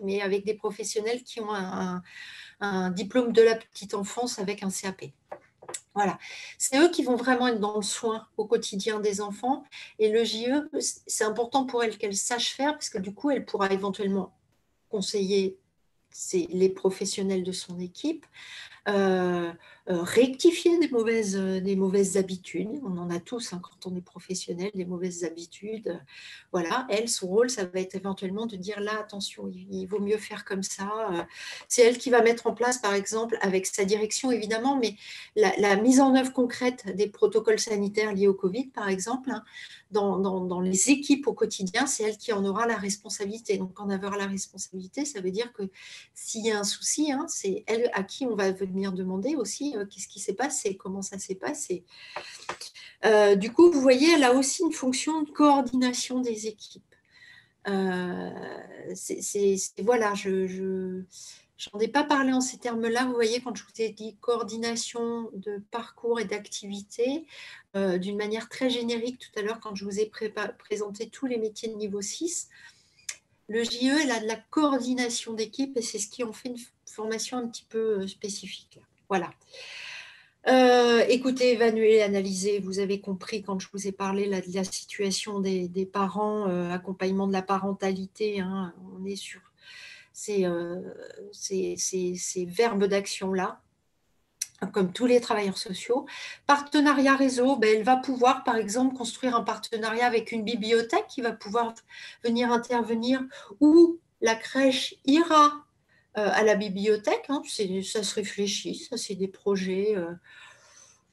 mais avec des professionnels qui ont un diplôme de la petite enfance avec un CAP. Voilà, c'est eux qui vont vraiment être dans le soin au quotidien des enfants. Et le JE, c'est important pour elle qu'elle sache faire, parce que du coup, elle pourra éventuellement conseiller les professionnels de son équipe, euh, rectifier des mauvaises habitudes. On en a tous, hein, quand on est professionnel, des mauvaises habitudes. Voilà, elle, son rôle, ça va être éventuellement de dire là, attention, il vaut mieux faire comme ça. C'est elle qui va mettre en place, par exemple, avec sa direction évidemment, mais la mise en œuvre concrète des protocoles sanitaires liés au Covid, par exemple, hein, dans les équipes au quotidien, c'est elle qui en aura la responsabilité. Donc, en avoir la responsabilité, ça veut dire que s'il y a un souci, hein, c'est elle à qui on va venir demander aussi qu'est-ce qui s'est passé, comment ça s'est passé. Du coup, vous voyez, elle a aussi une fonction de coordination des équipes. Voilà, j'en ai pas parlé en ces termes-là. Vous voyez, quand je vous ai dit coordination de parcours et d'activités, d'une manière très générique tout à l'heure, quand je vous ai présenté tous les métiers de niveau 6, le JE, elle a de la coordination d'équipe et c'est ce qui en fait une formation un petit peu spécifique. Voilà. Écoutez, évaluer, analyser, vous avez compris quand je vous ai parlé là, de la situation des parents, accompagnement de la parentalité, hein, on est sur ces verbes d'action-là, comme tous les travailleurs sociaux. Partenariat réseau, ben, elle va pouvoir, par exemple, construire un partenariat avec une bibliothèque qui va pouvoir venir intervenir, ou la crèche ira à la bibliothèque. Hein, ça se réfléchit, ça c'est des projets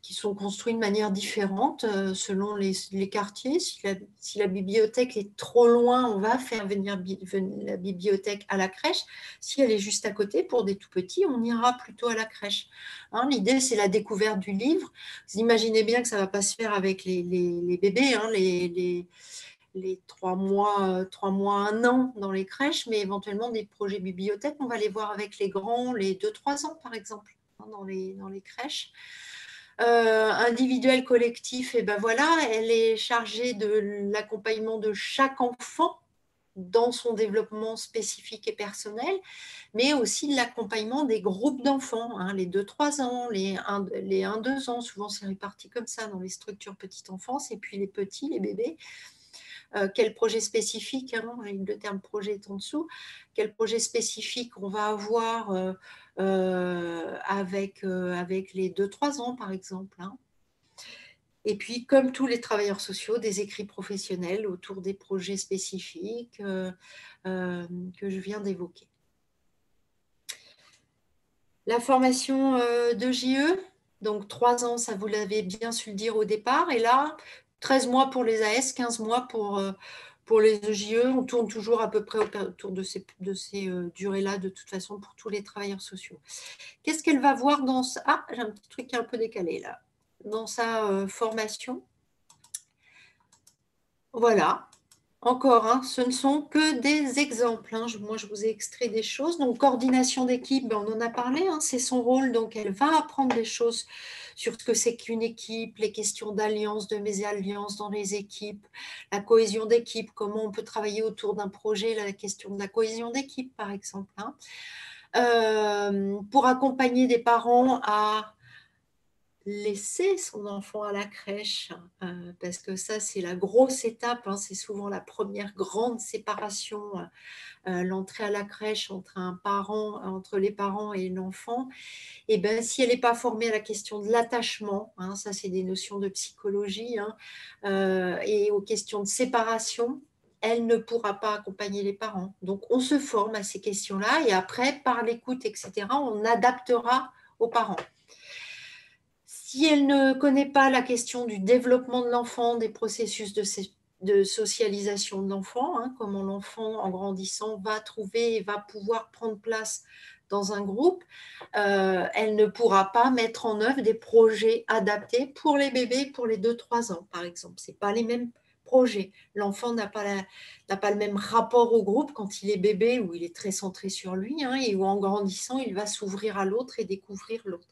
qui sont construits de manière différente selon les quartiers. Si la bibliothèque est trop loin, on va faire venir la bibliothèque à la crèche. Si elle est juste à côté, pour des tout petits, on ira plutôt à la crèche. Hein, l'idée, c'est la découverte du livre. Vous imaginez bien que ça ne va pas se faire avec les bébés, hein, les 3 mois, 1 an dans les crèches, mais éventuellement des projets bibliothèques, on va les voir avec les grands, les 2-3 ans par exemple, hein, dans les crèches. Individuel, collectif, et ben voilà, elle est chargée de l'accompagnement de chaque enfant dans son développement spécifique et personnel, mais aussi de l'accompagnement des groupes d'enfants, hein, les 2-3 ans, les 1-2 ans, souvent c'est réparti comme ça dans les structures petite enfance, et puis les petits, les bébés. Quel projet spécifique, hein, le terme projet est en dessous, quel projet spécifique on va avoir avec les 2-3 ans par exemple. Hein. Et puis, comme tous les travailleurs sociaux, des écrits professionnels autour des projets spécifiques que je viens d'évoquer. La formation de JE, donc 3 ans, ça vous l'avez bien su le dire au départ, et là, 13 mois pour les AS, 15 mois pour les EJE. On tourne toujours à peu près autour de ces durées-là, de toute façon, pour tous les travailleurs sociaux. Qu'est-ce qu'elle va voir dans ça? Ah, j'ai un petit truc qui est un peu décalé là. Dans sa formation. Voilà. Encore, hein, ce ne sont que des exemples. Hein. Moi, je vous ai extrait des choses. Donc, coordination d'équipe, ben, on en a parlé, hein, c'est son rôle. Donc, elle va apprendre des choses sur ce que c'est qu'une équipe, les questions d'alliance, de mésalliance dans les équipes, la cohésion d'équipe, comment on peut travailler autour d'un projet, la question de la cohésion d'équipe, par exemple. Hein. Pour accompagner des parents à laisser son enfant à la crèche, parce que ça, c'est la grosse étape, hein, c'est souvent la première grande séparation, l'entrée à la crèche entre les parents et l'enfant. Et ben, si elle n'est pas formée à la question de l'attachement, hein, ça, c'est des notions de psychologie, hein, et aux questions de séparation, elle ne pourra pas accompagner les parents. Donc, on se forme à ces questions-là, et après, par l'écoute, etc., on adaptera aux parents. Si elle ne connaît pas la question du développement de l'enfant, des processus de socialisation de l'enfant, hein, comment l'enfant, en grandissant, va trouver et va pouvoir prendre place dans un groupe, elle ne pourra pas mettre en œuvre des projets adaptés pour les bébés pour les 2-3 ans, par exemple. Ce n'est pas les mêmes projet. L'enfant n'a pas le même rapport au groupe quand il est bébé, où il est très centré sur lui, hein, et où en grandissant, il va s'ouvrir à l'autre et découvrir l'autre.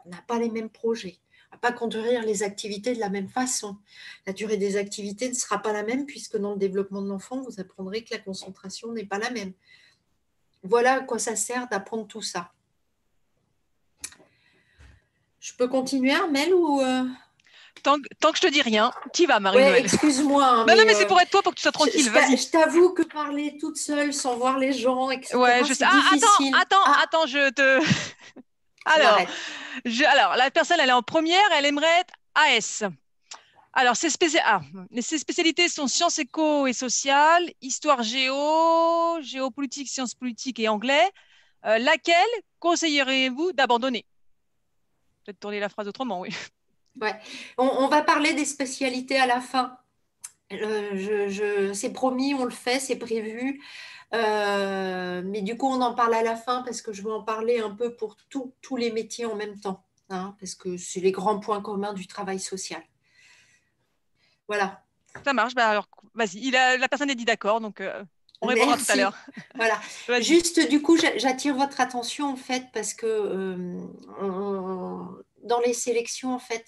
On n'a pas les mêmes projets. On ne va pas conduire les activités de la même façon. La durée des activités ne sera pas la même, puisque dans le développement de l'enfant, vous apprendrez que la concentration n'est pas la même. Voilà à quoi ça sert d'apprendre tout ça. Je peux continuer, Armelle, ou Tant que je te dis rien, t'y vas, Ouais, Marie-Noël. excuse-moi, hein, Non, non, mais mais c'est pour être toi, pour que tu sois tranquille. Vas-y. je t'avoue que parler toute seule sans voir les gens, Ouais, etc., je sais. c'est Ah, difficile. Ah, attends, je te. Alors, j'arrête. alors, la personne, elle est en première, elle aimerait être AS. Alors, ses spécialités sont sciences éco et sociales, histoire géo, géopolitique, sciences politiques et anglais. Laquelle conseillerez-vous d'abandonner? Peut-être tourner la phrase autrement, oui. Ouais. On va parler des spécialités à la fin. C'est promis, on le fait, c'est prévu. Mais du coup, on en parle à la fin parce que je vais en parler un peu pour tous les métiers en même temps, hein, parce que c'est les grands points communs du travail social. Voilà. Ça marche. Bah alors, vas-y. La personne est dit d'accord, donc on répondra tout à l'heure. Merci. Voilà. Vas-y. Juste, du coup, j'attire votre attention en fait parce que dans les sélections, en fait,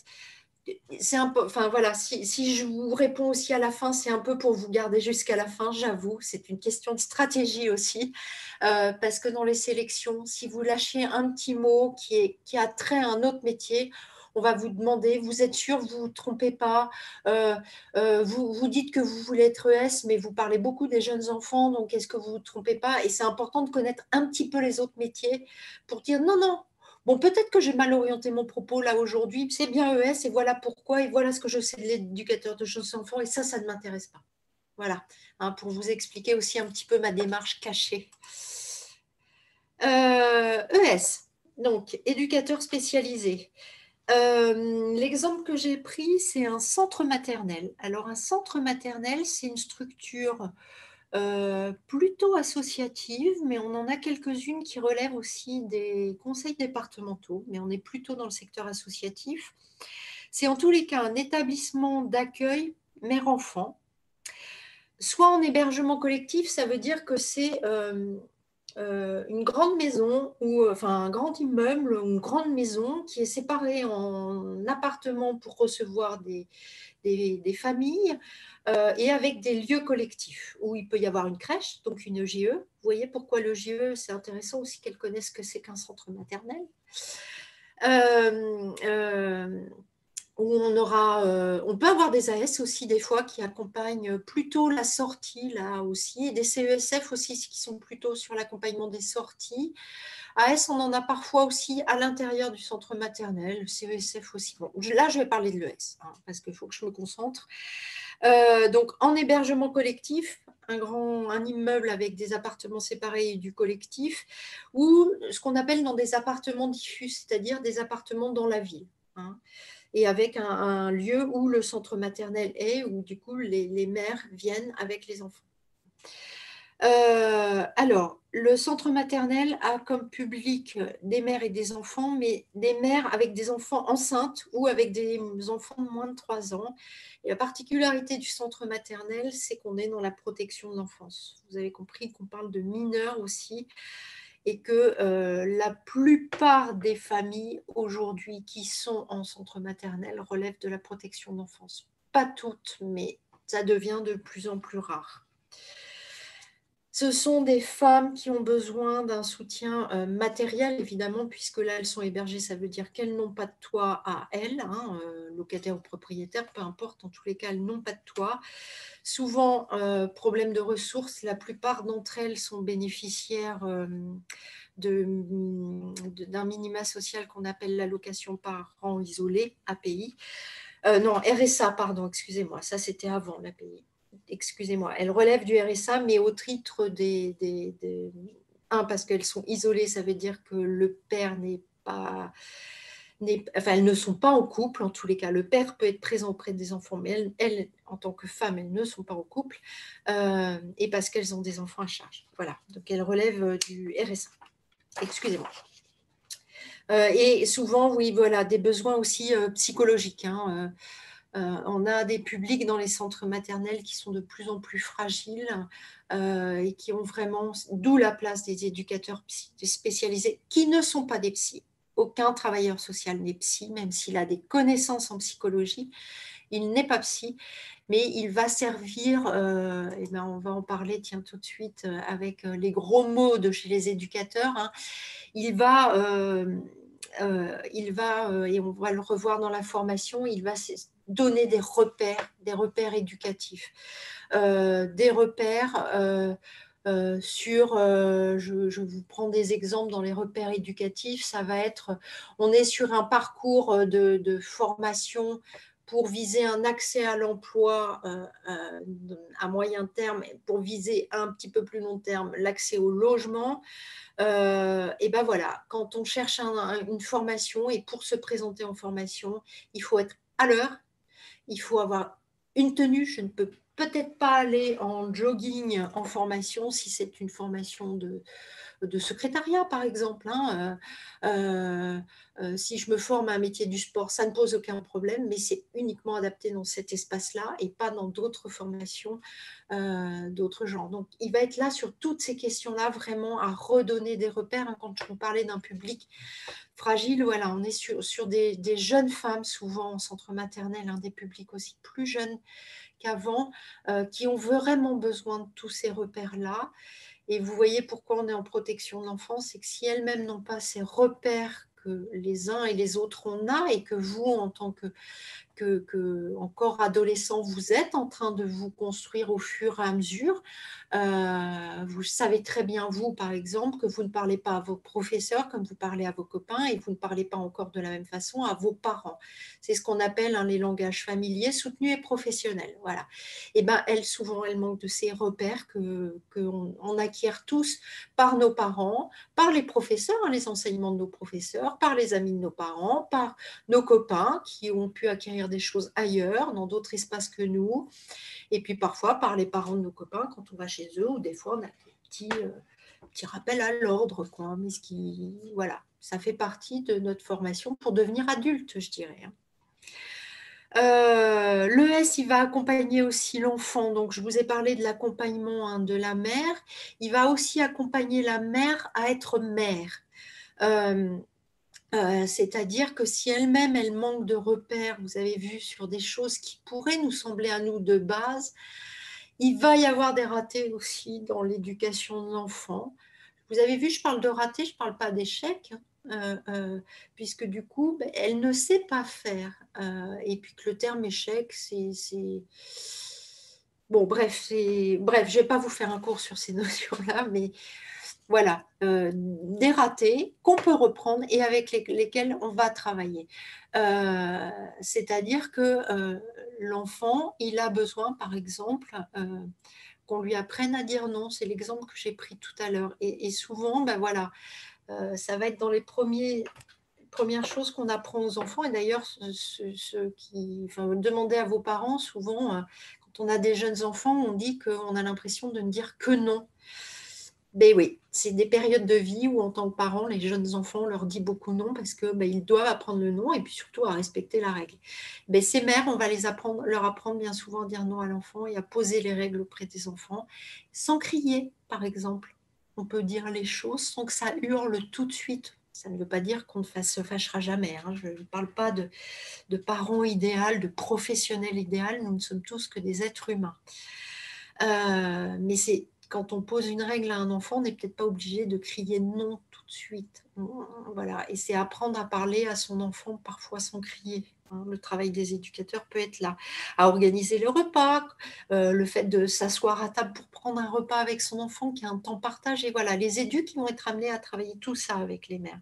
c'est un peu, enfin voilà, si je vous réponds aussi à la fin, c'est un peu pour vous garder jusqu'à la fin, j'avoue, c'est une question de stratégie aussi, parce que dans les sélections, si vous lâchez un petit mot qui a trait à un autre métier, on va vous demander, vous êtes sûr, vous ne vous trompez pas, vous dites que vous voulez être ES, mais vous parlez beaucoup des jeunes enfants, donc est-ce que vous ne vous trompez pas? Et c'est important de connaître un petit peu les autres métiers pour dire non, non, bon, peut-être que j'ai mal orienté mon propos là aujourd'hui, c'est bien ES et voilà pourquoi, et voilà ce que je sais de l'éducateur de jeunes enfants, et ça ne m'intéresse pas. Voilà, hein, pour vous expliquer aussi un petit peu ma démarche cachée. ES, donc éducateur spécialisé. L'exemple que j'ai pris, c'est un centre maternel. Alors, un centre maternel, c'est une structure plutôt associative, mais on en a quelques-unes qui relèvent aussi des conseils départementaux, mais on est plutôt dans le secteur associatif. C'est en tous les cas un établissement d'accueil mère-enfant, soit en hébergement collectif, ça veut dire que c'est une grande maison ou enfin un grand immeuble ou une grande maison qui est séparée en appartements pour recevoir des familles et avec des lieux collectifs où il peut y avoir une crèche, donc une EGE. Vous voyez pourquoi le GE, c'est intéressant aussi qu'elle connaisse ce que c'est qu'un centre maternel. Euh, euh, où on peut avoir des AS aussi des fois qui accompagnent plutôt la sortie là aussi, et des CESF aussi qui sont plutôt sur l'accompagnement des sorties. AS, on en a parfois aussi à l'intérieur du centre maternel, le CESF aussi. Bon, là, je vais parler de l'ES, hein, parce qu'il faut que je me concentre. Donc, en hébergement collectif, un immeuble avec des appartements séparés et du collectif, ou ce qu'on appelle dans des appartements diffus, c'est-à-dire des appartements dans la ville. Hein, et avec un lieu où le centre maternel est, où du coup les mères viennent avec les enfants. Alors, le centre maternel a comme public des mères et des enfants, mais des mères avec des enfants enceintes ou avec des enfants de moins de 3 ans. Et la particularité du centre maternel, c'est qu'on est dans la protection de l'enfance. Vous avez compris qu'on parle de mineurs aussi, et que la plupart des familles aujourd'hui qui sont en centre maternel relèvent de la protection d'enfance. Pas toutes, mais ça devient de plus en plus rare. Ce sont des femmes qui ont besoin d'un soutien matériel, évidemment, puisque là, elles sont hébergées, ça veut dire qu'elles n'ont pas de toit à elles, hein, locataires ou propriétaires, peu importe, en tous les cas, elles n'ont pas de toit. Souvent, problème de ressources, la plupart d'entre elles sont bénéficiaires d'un minima social qu'on appelle l'allocation parent isolé, API. Non, RSA, pardon, excusez-moi, ça c'était avant l'API. Excusez-moi, elles relèvent du RSA, mais au titre parce qu'elles sont isolées, ça veut dire que le père n'est pas... Enfin, elles ne sont pas en couple, en tous les cas. Le père peut être présent auprès des enfants, mais elles en tant que femmes, elles ne sont pas en couple, et parce qu'elles ont des enfants à charge. Voilà, donc elles relèvent du RSA. Excusez-moi. Et souvent, oui, voilà, des besoins aussi psychologiques, hein, On a des publics dans les centres maternels qui sont de plus en plus fragiles et qui ont vraiment, d'où la place des éducateurs spécialisés qui ne sont pas des psys. Aucun travailleur social n'est psy, même s'il a des connaissances en psychologie. Il n'est pas psy, mais il va servir, et ben on va en parler tiens, tout de suite avec les gros mots de chez les éducateurs. Hein. Il va, et on va le revoir dans la formation, il va donner des repères éducatifs, des repères sur, je vous prends des exemples dans les repères éducatifs, ça va être, on est sur un parcours de formation pour viser un accès à l'emploi à moyen terme, pour viser un petit peu plus long terme l'accès au logement. Et ben voilà, quand on cherche une formation et pour se présenter en formation, il faut être à l'heure, il faut avoir une tenue. Je ne peux peut-être pas aller en jogging en formation si c'est une formation de secrétariat, par exemple. Hein. Si je me forme à un métier du sport, ça ne pose aucun problème, mais c'est uniquement adapté dans cet espace-là et pas dans d'autres formations d'autres genres. Donc, il va être là sur toutes ces questions-là, vraiment à redonner des repères. Hein. Quand on parlait d'un public fragile, voilà, on est sur des jeunes femmes, souvent en centre maternel, hein, des publics aussi plus jeunes qu'avant, qui ont vraiment besoin de tous ces repères-là. Et vous voyez pourquoi on est en protection de l'enfance, c'est que si elles-mêmes n'ont pas ces repères que les uns et les autres on a, et que vous, en tant que encore adolescent, vous êtes en train de vous construire au fur et à mesure. Vous savez très bien, vous, par exemple, que vous ne parlez pas à vos professeurs comme vous parlez à vos copains et vous ne parlez pas encore de la même façon à vos parents. C'est ce qu'on appelle les langages familiers soutenus et professionnels. Voilà. Et ben, souvent, elles manquent de ces repères qu'on acquiert tous par nos parents, par les professeurs, les enseignements de nos professeurs, par les amis de nos parents, par nos copains qui ont pu acquérir des choses ailleurs, dans d'autres espaces que nous, et puis parfois par les parents de nos copains quand on va chez eux, ou des fois on a des petits rappels à l'ordre, quoi. Mais voilà, ça fait partie de notre formation pour devenir adulte, je dirais. L'ES, il va accompagner aussi l'enfant. Donc, je vous ai parlé de l'accompagnement de la mère. Il va aussi accompagner la mère à être mère. C'est-à-dire que si elle-même, elle manque de repères, vous avez vu, sur des choses qui pourraient nous sembler à nous de base, il va y avoir des ratés aussi dans l'éducation de l'enfant. Vous avez vu, je parle de ratés, je ne parle pas d'échec, puisque du coup, elle ne sait pas faire. Et puis que le terme échec, c'est... Bon, bref, je ne vais pas vous faire un cours sur ces notions-là, mais voilà, des ratés qu'on peut reprendre et avec lesquels on va travailler. C'est-à-dire que l'enfant, il a besoin, par exemple, qu'on lui apprenne à dire non. C'est l'exemple que j'ai pris tout à l'heure. Et souvent, ben voilà, ça va être dans les premières choses qu'on apprend aux enfants. Et d'ailleurs, demandez à vos parents, souvent, quand on a des jeunes enfants, on dit qu'on a l'impression de ne dire que non. Ben oui, c'est des périodes de vie où, en tant que parents, les jeunes enfants, on leur dit beaucoup non parce qu'ils doivent apprendre le non et puis surtout à respecter la règle. Ben, ces mères, on va leur apprendre bien souvent à dire non à l'enfant et à poser les règles auprès des enfants sans crier, par exemple. On peut dire les choses sans que ça hurle tout de suite. Ça ne veut pas dire qu'on ne se fâchera jamais. Hein. Je ne parle pas de parents idéaux, de professionnels idéaux. Nous ne sommes tous que des êtres humains. Mais c'est quand on pose une règle à un enfant, on n'est peut-être pas obligé de crier non tout de suite. Voilà. Et c'est apprendre à parler à son enfant parfois sans crier. Le travail des éducateurs peut être là, à organiser le repas, le fait de s'asseoir à table pour prendre un repas avec son enfant, qui a un temps partagé. Voilà, les éducs qui vont être amenés à travailler tout ça avec les mères.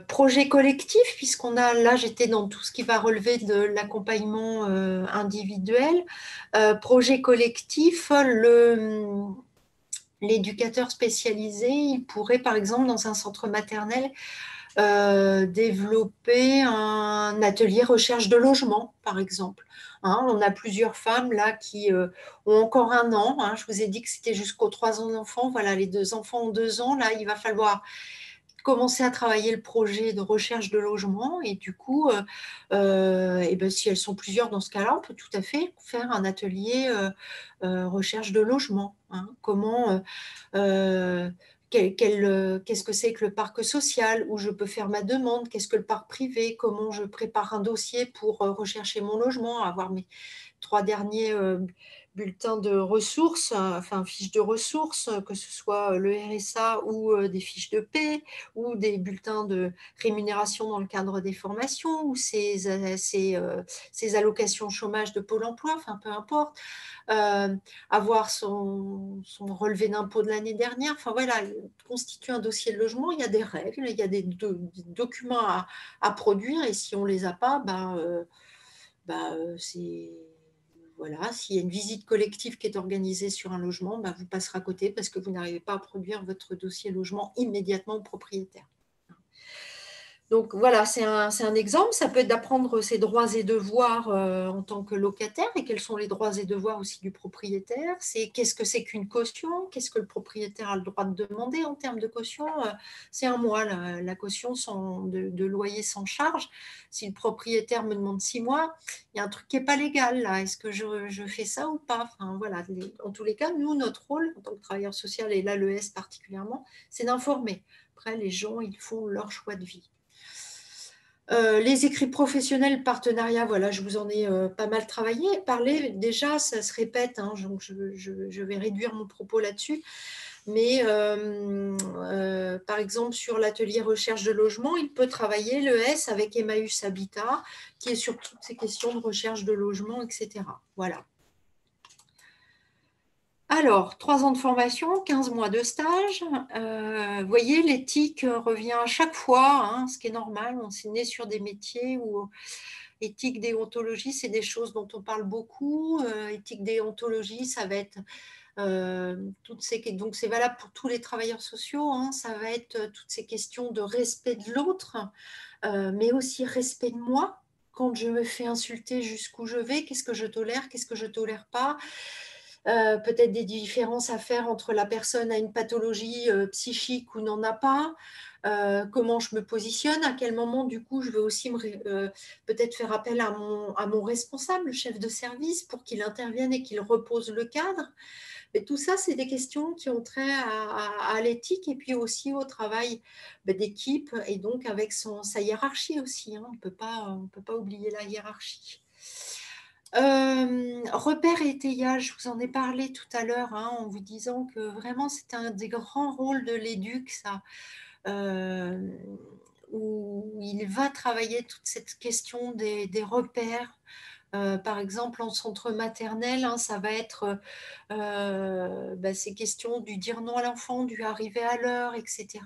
Projet collectif, puisqu'on a là, j'étais dans tout ce qui va relever de l'accompagnement individuel. Projet collectif, l'éducateur spécialisé, il pourrait, par exemple, dans un centre maternel, développer un atelier recherche de logement, par exemple. Hein, on a plusieurs femmes là qui ont encore 1 an. Hein, je vous ai dit que c'était jusqu'aux 3 ans d'enfants. Voilà, les 2 enfants ont 2 ans. Là, il va falloir commencer à travailler le projet de recherche de logement. Et du coup, et ben, si elles sont plusieurs dans ce cas-là, on peut tout à fait faire un atelier recherche de logement. Hein. Comment, qu'est-ce que c'est que le parc social, où je peux faire ma demande, qu'est-ce que le parc privé, comment je prépare un dossier pour rechercher mon logement, avoir mes 3 derniers bulletins de ressources, enfin fiches de ressources, que ce soit le RSA ou des fiches de paie ou des bulletins de rémunération dans le cadre des formations ou ces allocations chômage de Pôle emploi, enfin peu importe, avoir son relevé d'impôt de l'année dernière, enfin voilà, constituer un dossier de logement, il y a des règles, il y a des documents à produire et si on ne les a pas, c'est... Voilà, s'il y a une visite collective qui est organisée sur un logement, vous passerez à côté parce que vous n'arrivez pas à produire votre dossier logement immédiatement au propriétaire. Donc voilà, c'est un exemple. Ça peut être d'apprendre ses droits et devoirs en tant que locataire et quels sont les droits et devoirs aussi du propriétaire. C'est qu'est-ce que c'est qu'une caution, qu'est-ce que le propriétaire a le droit de demander en termes de caution. C'est un mois, la caution de loyer sans charge. Si le propriétaire me demande 6 mois, il y a un truc qui n'est pas légal là. Est-ce que je fais ça ou pas? Enfin, voilà. En tous les cas, nous, notre rôle en tant que travailleur social, et là l'ES particulièrement, c'est d'informer. Après, les gens, ils font leur choix de vie. Les écrits professionnels, partenariat, voilà, je vous en ai pas mal parlé. Déjà, ça se répète, hein, donc je vais réduire mon propos là-dessus. Mais par exemple, sur l'atelier recherche de logement, il peut travailler l'ES avec Emmaüs Habitat, qui est sur toutes ces questions de recherche de logement, etc. Voilà. Alors, 3 ans de formation, 15 mois de stage. Vous voyez, l'éthique revient à chaque fois, hein, ce qui est normal. On s'est né sur des métiers où éthique, déontologie, c'est des choses dont on parle beaucoup. Éthique, déontologie, ça va être donc c'est valable pour tous les travailleurs sociaux. Hein, ça va être toutes ces questions de respect de l'autre, mais aussi respect de moi. Quand je me fais insulter, jusqu'où je vais, qu'est-ce que je tolère, qu'est-ce que je tolère pas. Peut-être des différences à faire entre la personne a une pathologie psychique ou n'en a pas, comment je me positionne, à quel moment du coup je vais aussi peut-être faire appel à mon responsable, le chef de service, pour qu'il intervienne et qu'il repose le cadre. Mais tout ça, c'est des questions qui ont trait à l'éthique et puis aussi au travail d'équipe et donc avec sa hiérarchie aussi. Hein. On ne peut pas oublier la hiérarchie. Repères et étayage, je vous en ai parlé tout à l'heure en vous disant que vraiment c'est un des grands rôles de l'éduc, ça, où il va travailler toute cette question des repères. Par exemple, en centre maternel, ça va être ces questions du dire non à l'enfant, du arriver à l'heure, etc.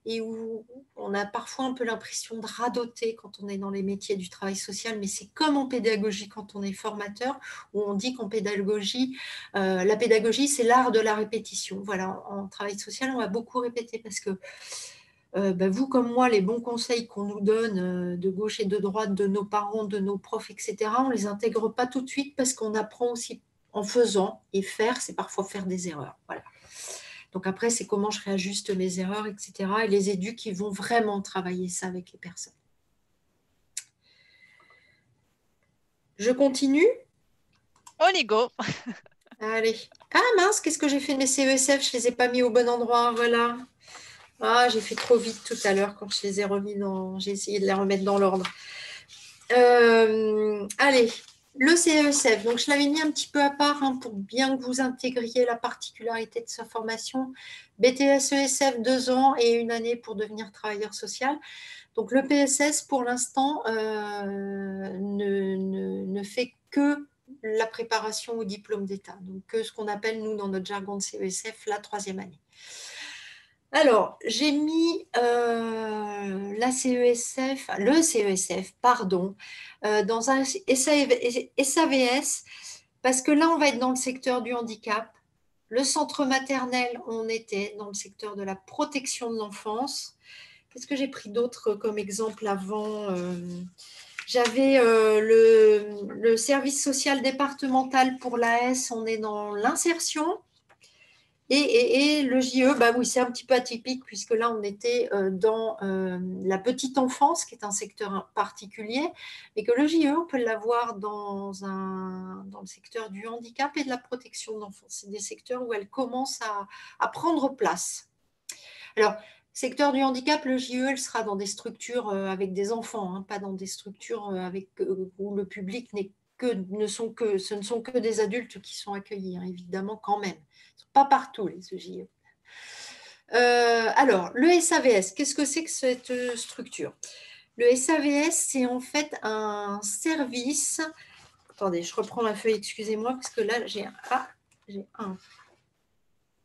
Et où on a parfois un peu l'impression de radoter quand on est dans les métiers du travail social, mais c'est comme en pédagogie quand on est formateur, où on dit qu'en pédagogie, la pédagogie, c'est l'art de la répétition. Voilà, en travail social, on va beaucoup répéter parce que vous comme moi, les bons conseils qu'on nous donne de gauche et de droite, de nos parents, de nos profs, etc., on ne les intègre pas tout de suite parce qu'on apprend aussi en faisant. Et faire, c'est parfois faire des erreurs. Voilà. Donc après, c'est comment je réajuste mes erreurs, etc. Et les éducs qui vont vraiment travailler ça avec les personnes. Je continue? On y go. Allez. Ah mince, qu'est-ce que j'ai fait de mes CESF? Je ne les ai pas mis au bon endroit, voilà. Ah, j'ai fait trop vite tout à l'heure quand je les ai remis j'ai essayé de les remettre dans l'ordre. Allez, le CESF. Donc, je l'avais mis un petit peu à part pour bien que vous intégriez la particularité de sa formation. BTS ESF, 2 ans et 1 année pour devenir travailleur social. Donc, le PSS, pour l'instant, ne fait que la préparation au diplôme d'État. Donc, que ce qu'on appelle, nous, dans notre jargon de CESF, la 3e année. Alors, j'ai mis le CESF, pardon, dans un SAVS, parce que là, on va être dans le secteur du handicap. Le centre maternel, on était dans le secteur de la protection de l'enfance. Qu'est-ce que j'ai pris d'autre comme exemple avant J'avais le service social départemental pour l'AS, on est dans l'insertion. Et le JE, bah oui, c'est un petit peu atypique puisque là, on était dans la petite enfance, qui est un secteur particulier, mais que le JE, on peut l'avoir dans le secteur du handicap et de la protection de l'enfance. C'est des secteurs où elle commence à prendre place. Alors, secteur du handicap, le JE, elle sera dans des structures avec des enfants, hein, pas dans des structures où le public ce ne sont que des adultes qui sont accueillis, hein, évidemment, quand même. Pas partout, les EJE. Alors, le SAVS, qu'est-ce que c'est que cette structure? Le SAVS, c'est en fait un service. Attendez, je reprends la feuille, excusez-moi, parce que là, j'ai un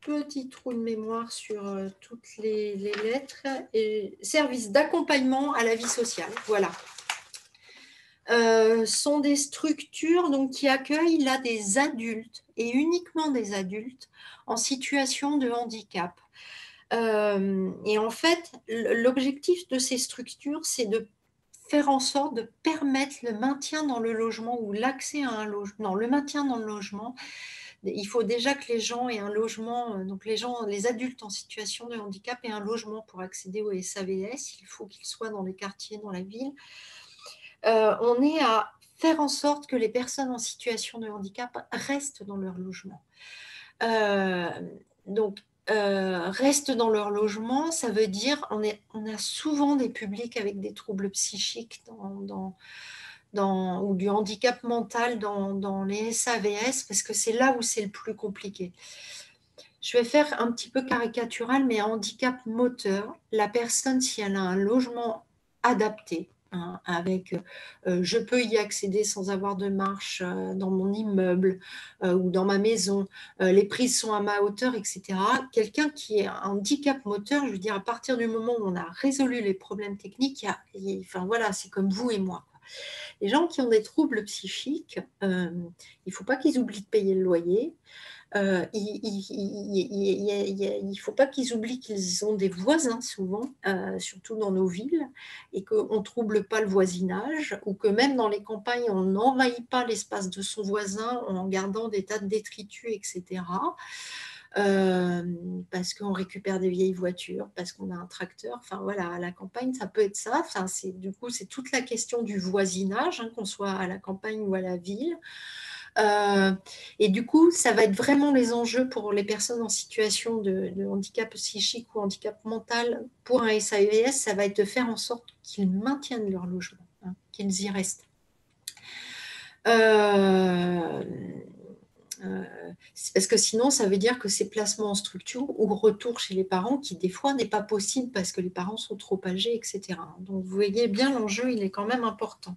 petit trou de mémoire sur toutes les lettres. Et service d'accompagnement à la vie sociale, voilà. Sont des structures donc, qui accueillent là des adultes, et uniquement des adultes, en situation de handicap. Et en fait, l'objectif de ces structures, c'est de faire en sorte de permettre le maintien dans le logement ou l'accès à un logement. Non, le maintien dans le logement. Il faut déjà que les gens aient un logement, donc les adultes en situation de handicap aient un logement pour accéder au SAVS. Il faut qu'ils soient dans les quartiers, dans la ville. On est à faire en sorte que les personnes en situation de handicap restent dans leur logement. Restent dans leur logement, ça veut dire on a souvent des publics avec des troubles psychiques ou du handicap mental dans les SAVS, parce que c'est là où c'est le plus compliqué. Je vais faire un petit peu caricatural, mais handicap moteur, la personne, si elle a un logement adapté, hein, avec je peux y accéder sans avoir de marche dans mon immeuble ou dans ma maison, les prises sont à ma hauteur, etc. Quelqu'un qui est un handicap moteur, je veux dire, à partir du moment où on a résolu les problèmes techniques, enfin voilà, c'est comme vous et moi. Les gens qui ont des troubles psychiques, il ne faut pas qu'ils oublient de payer le loyer. Il ne faut pas qu'ils oublient qu'ils ont des voisins souvent, surtout dans nos villes, et qu'on ne trouble pas le voisinage, ou que même dans les campagnes, on n'envahit pas l'espace de son voisin en gardant des tas de détritus, etc. Parce qu'on récupère des vieilles voitures, parce qu'on a un tracteur. Enfin voilà, à la campagne, ça peut être ça. Enfin, du coup, c'est toute la question du voisinage, hein, qu'on soit à la campagne ou à la ville. Et du coup, ça va être vraiment les enjeux pour les personnes en situation de handicap psychique ou handicap mental pour un SAVS, ça va être de faire en sorte qu'ils maintiennent leur logement, hein, qu'ils y restent. C'est parce que sinon, ça veut dire que ces placements en structure ou retour chez les parents, qui des fois n'est pas possible parce que les parents sont trop âgés, etc. Donc, vous voyez bien, l'enjeu, il est quand même important.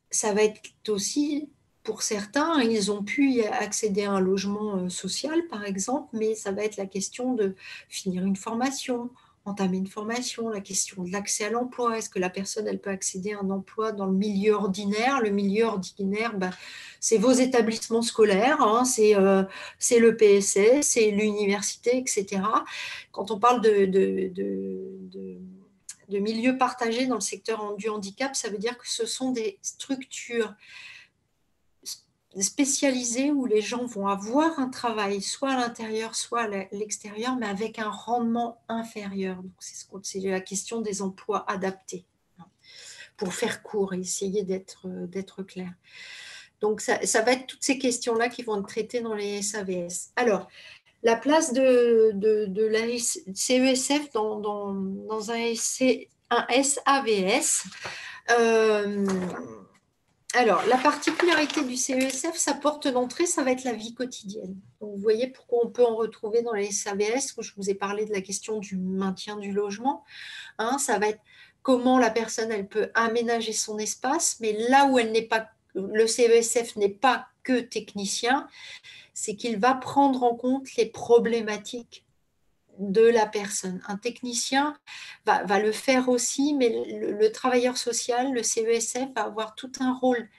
Ça va être aussi, pour certains, ils ont pu y accéder à un logement social, par exemple, mais ça va être la question de finir une formation, entamer une formation, la question de l'accès à l'emploi. Est-ce que la personne, elle peut accéder à un emploi dans le milieu ordinaire? Le milieu ordinaire, c'est vos établissements scolaires, hein, c'est le PSS, c'est l'université, etc. Quand on parle de milieux partagés dans le secteur du handicap, ça veut dire que ce sont des structures spécialisées où les gens vont avoir un travail soit à l'intérieur, soit à l'extérieur, mais avec un rendement inférieur. Donc, c'est la question des emplois adaptés, hein, pour faire court et essayer d'être clair. Donc, ça va être toutes ces questions-là qui vont être traitées dans les SAVS. Alors, la place de la CESF dans un SAVS. Alors, la particularité du CESF, sa porte d'entrée, ça va être la vie quotidienne. Donc, vous voyez pourquoi on peut en retrouver dans les SAVS, où je vous ai parlé de la question du maintien du logement. Hein, ça va être comment la personne, elle peut aménager son espace, mais là où elle n'est pas, le CESF n'est pas que technicien, c'est qu'il va prendre en compte les problématiques de la personne. Un technicien va le faire aussi, mais le travailleur social, le CESF, va avoir tout un rôle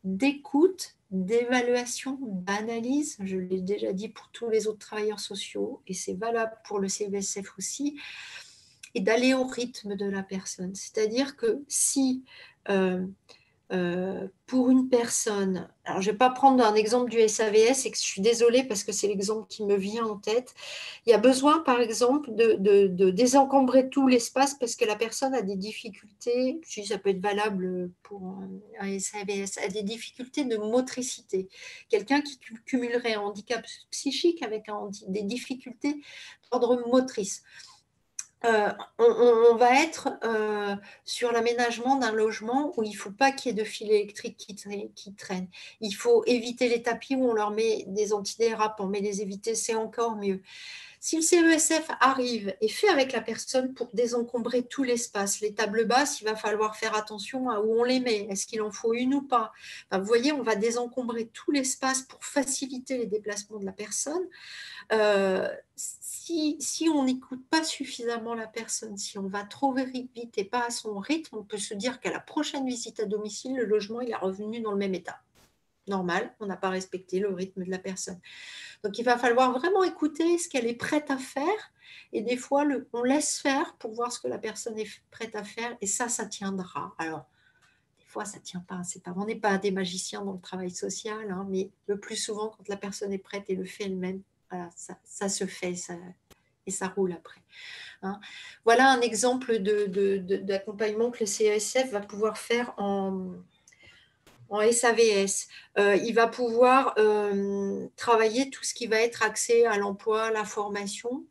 d'écoute, d'évaluation, d'analyse. Je l'ai déjà dit pour tous les autres travailleurs sociaux, et c'est valable pour le CESF aussi, et d'aller au rythme de la personne. C'est-à-dire que si pour une personne, alors je ne vais pas prendre un exemple du SAVS, et que je suis désolée parce que c'est l'exemple qui me vient en tête. Il y a besoin, par exemple, de désencombrer tout l'espace parce que la personne a des difficultés, si ça peut être valable pour un SAVS, a des difficultés de motricité. Quelqu'un qui cumulerait un handicap psychique avec des difficultés d'ordre motrice. On va être sur l'aménagement d'un logement où il ne faut pas qu'il y ait de fil électrique qui traîne. Il faut éviter les tapis où on leur met des antidérapants, mais les éviter, c'est encore mieux. Si le CESF arrive et fait avec la personne pour désencombrer tout l'espace, les tables basses, il va falloir faire attention à où on les met. Est-ce qu'il en faut une ou pas? Enfin, vous voyez, on va désencombrer tout l'espace pour faciliter les déplacements de la personne. Si on n'écoute pas suffisamment la personne, si on va trop vite et pas à son rythme, on peut se dire qu'à la prochaine visite à domicile, le logement il est revenu dans le même état. Normal, on n'a pas respecté le rythme de la personne. Donc il va falloir vraiment écouter ce qu'elle est prête à faire. Et des fois, on laisse faire pour voir ce que la personne est prête à faire. Et ça tiendra. Alors, des fois, ça ne tient pas. On n'est pas des magiciens dans le travail social, hein, mais le plus souvent, quand la personne est prête et le fait elle-même, voilà, ça se fait et ça roule après. Hein. Voilà un exemple d'accompagnement que le CESF va pouvoir faire en SAVS. Il va pouvoir travailler tout ce qui va être accès à l'emploi, la formation.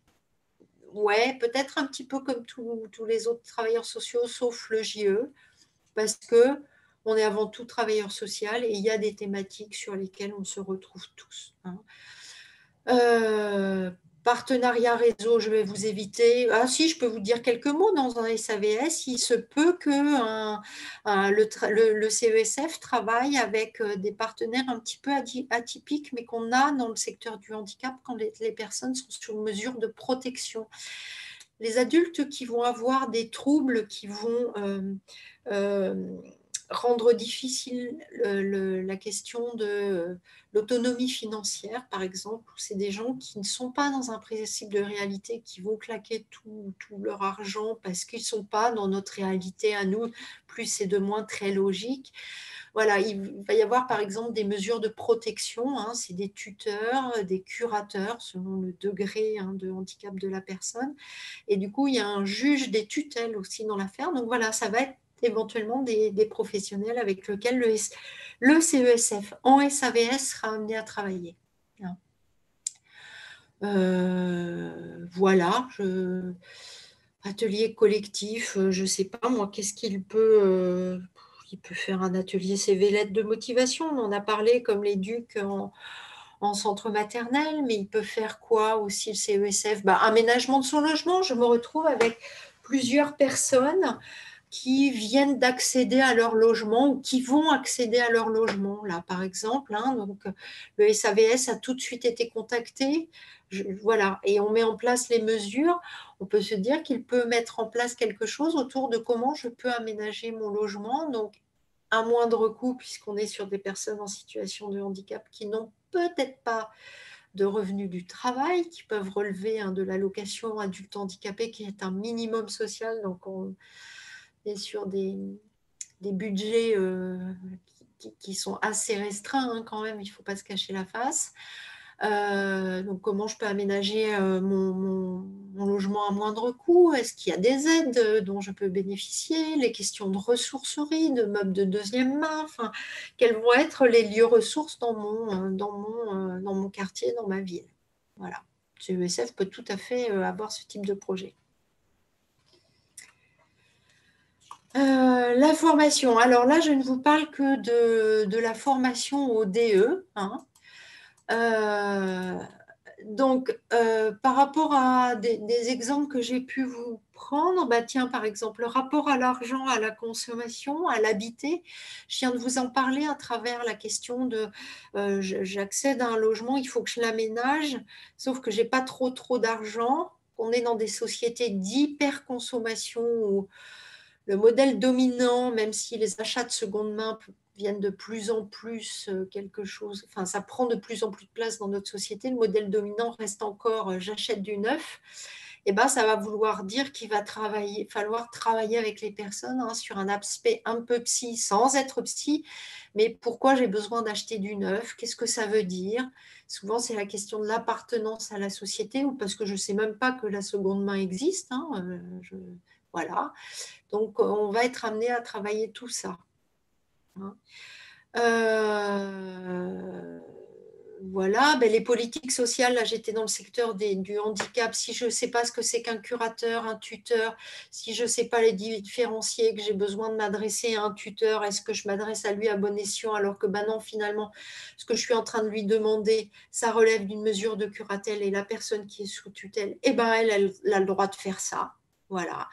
Ouais, peut-être un petit peu comme tous les autres travailleurs sociaux, sauf le JE, parce que on est avant tout travailleur social et il y a des thématiques sur lesquelles on se retrouve tous. Hein. Partenariat réseau, je vais vous éviter. Ah si, je peux vous dire quelques mots dans un SAVS. Il se peut que le CESF travaille avec des partenaires un petit peu atypiques, mais qu'on a dans le secteur du handicap quand les personnes sont sur mesure de protection. Les adultes qui vont avoir des troubles qui vont rendre difficile la question de l'autonomie financière, par exemple, où c'est des gens qui ne sont pas dans un principe de réalité, qui vont claquer tout leur argent parce qu'ils ne sont pas dans notre réalité à nous, plus et de moins très logique. Voilà, il va y avoir par exemple des mesures de protection, hein, c'est des tuteurs, des curateurs selon le degré de handicap de la personne. Et du coup, il y a un juge des tutelles aussi dans l'affaire. Donc voilà, ça va être éventuellement des professionnels avec lesquels le CESF en SAVS sera amené à travailler. Voilà, atelier collectif, je ne sais pas moi, qu'est-ce qu'il peut... il peut faire un atelier CV lettres de motivation, on en a parlé comme l'éduc en centre maternel, mais il peut faire quoi aussi le CESF? Aménagement de son logement, je me retrouve avec plusieurs personnes qui viennent d'accéder à leur logement ou qui vont accéder à leur logement, là, par exemple. Hein, donc, le SAVS a tout de suite été contacté. Voilà, et on met en place les mesures. On peut se dire qu'il peut mettre en place quelque chose autour de comment je peux aménager mon logement. Donc, à moindre coût, puisqu'on est sur des personnes en situation de handicap qui n'ont peut-être pas de revenus du travail, qui peuvent relever de l'allocation adulte handicapé, qui est un minimum social. Donc, on est sur des budgets qui sont assez restreints quand même, il ne faut pas se cacher la face. Donc, comment je peux aménager mon logement à moindre coût? Est-ce qu'il y a des aides dont je peux bénéficier? Les questions de ressourcerie, de meubles de deuxième main, quels vont être les lieux ressources dans mon quartier, dans ma ville? Voilà. CESF peut tout à fait avoir ce type de projet. La formation. Alors là, je ne vous parle que de la formation au DE. Hein. Donc, par rapport à des exemples que j'ai pu vous prendre, tiens, par exemple, le rapport à l'argent, à la consommation, à l'habiter, je viens de vous en parler à travers la question de j'accède à un logement, il faut que je l'aménage, sauf que je n'ai pas trop d'argent. On est dans des sociétés d'hyperconsommation où le modèle dominant, même si les achats de seconde main viennent de plus en plus ça prend de plus en plus de place dans notre société, le modèle dominant reste encore j'achète du neuf. eh ben, ça va vouloir dire qu'il va falloir travailler avec les personnes sur un aspect un peu psy, sans être psy, mais pourquoi j'ai besoin d'acheter du neuf, qu'est-ce que ça veut dire? Souvent, c'est la question de l'appartenance à la société, ou parce que je ne sais même pas que la seconde main existe. Voilà. Donc, on va être amené à travailler tout ça. Voilà, les politiques sociales, là j'étais dans le secteur du handicap. Si je ne sais pas ce que c'est qu'un curateur, un tuteur, si je ne sais pas les différencier, que j'ai besoin de m'adresser à un tuteur, est-ce que je m'adresse à lui à bon escient alors que non, finalement, ce que je suis en train de lui demander, ça relève d'une mesure de curatelle et la personne qui est sous tutelle, elle a le droit de faire ça. Voilà.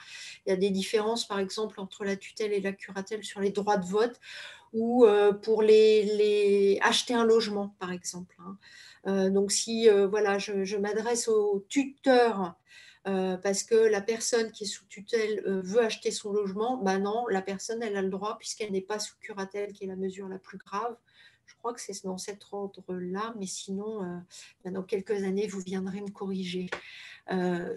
Il y a des différences, par exemple, entre la tutelle et la curatelle sur les droits de vote, ou pour acheter un logement, par exemple. Donc, si voilà, je m'adresse au tuteur parce que la personne qui est sous tutelle veut acheter son logement, non, la personne, elle a le droit, puisqu'elle n'est pas sous curatelle, qui est la mesure la plus grave. Je crois que c'est dans cet ordre-là, mais sinon, dans quelques années, vous viendrez me corriger.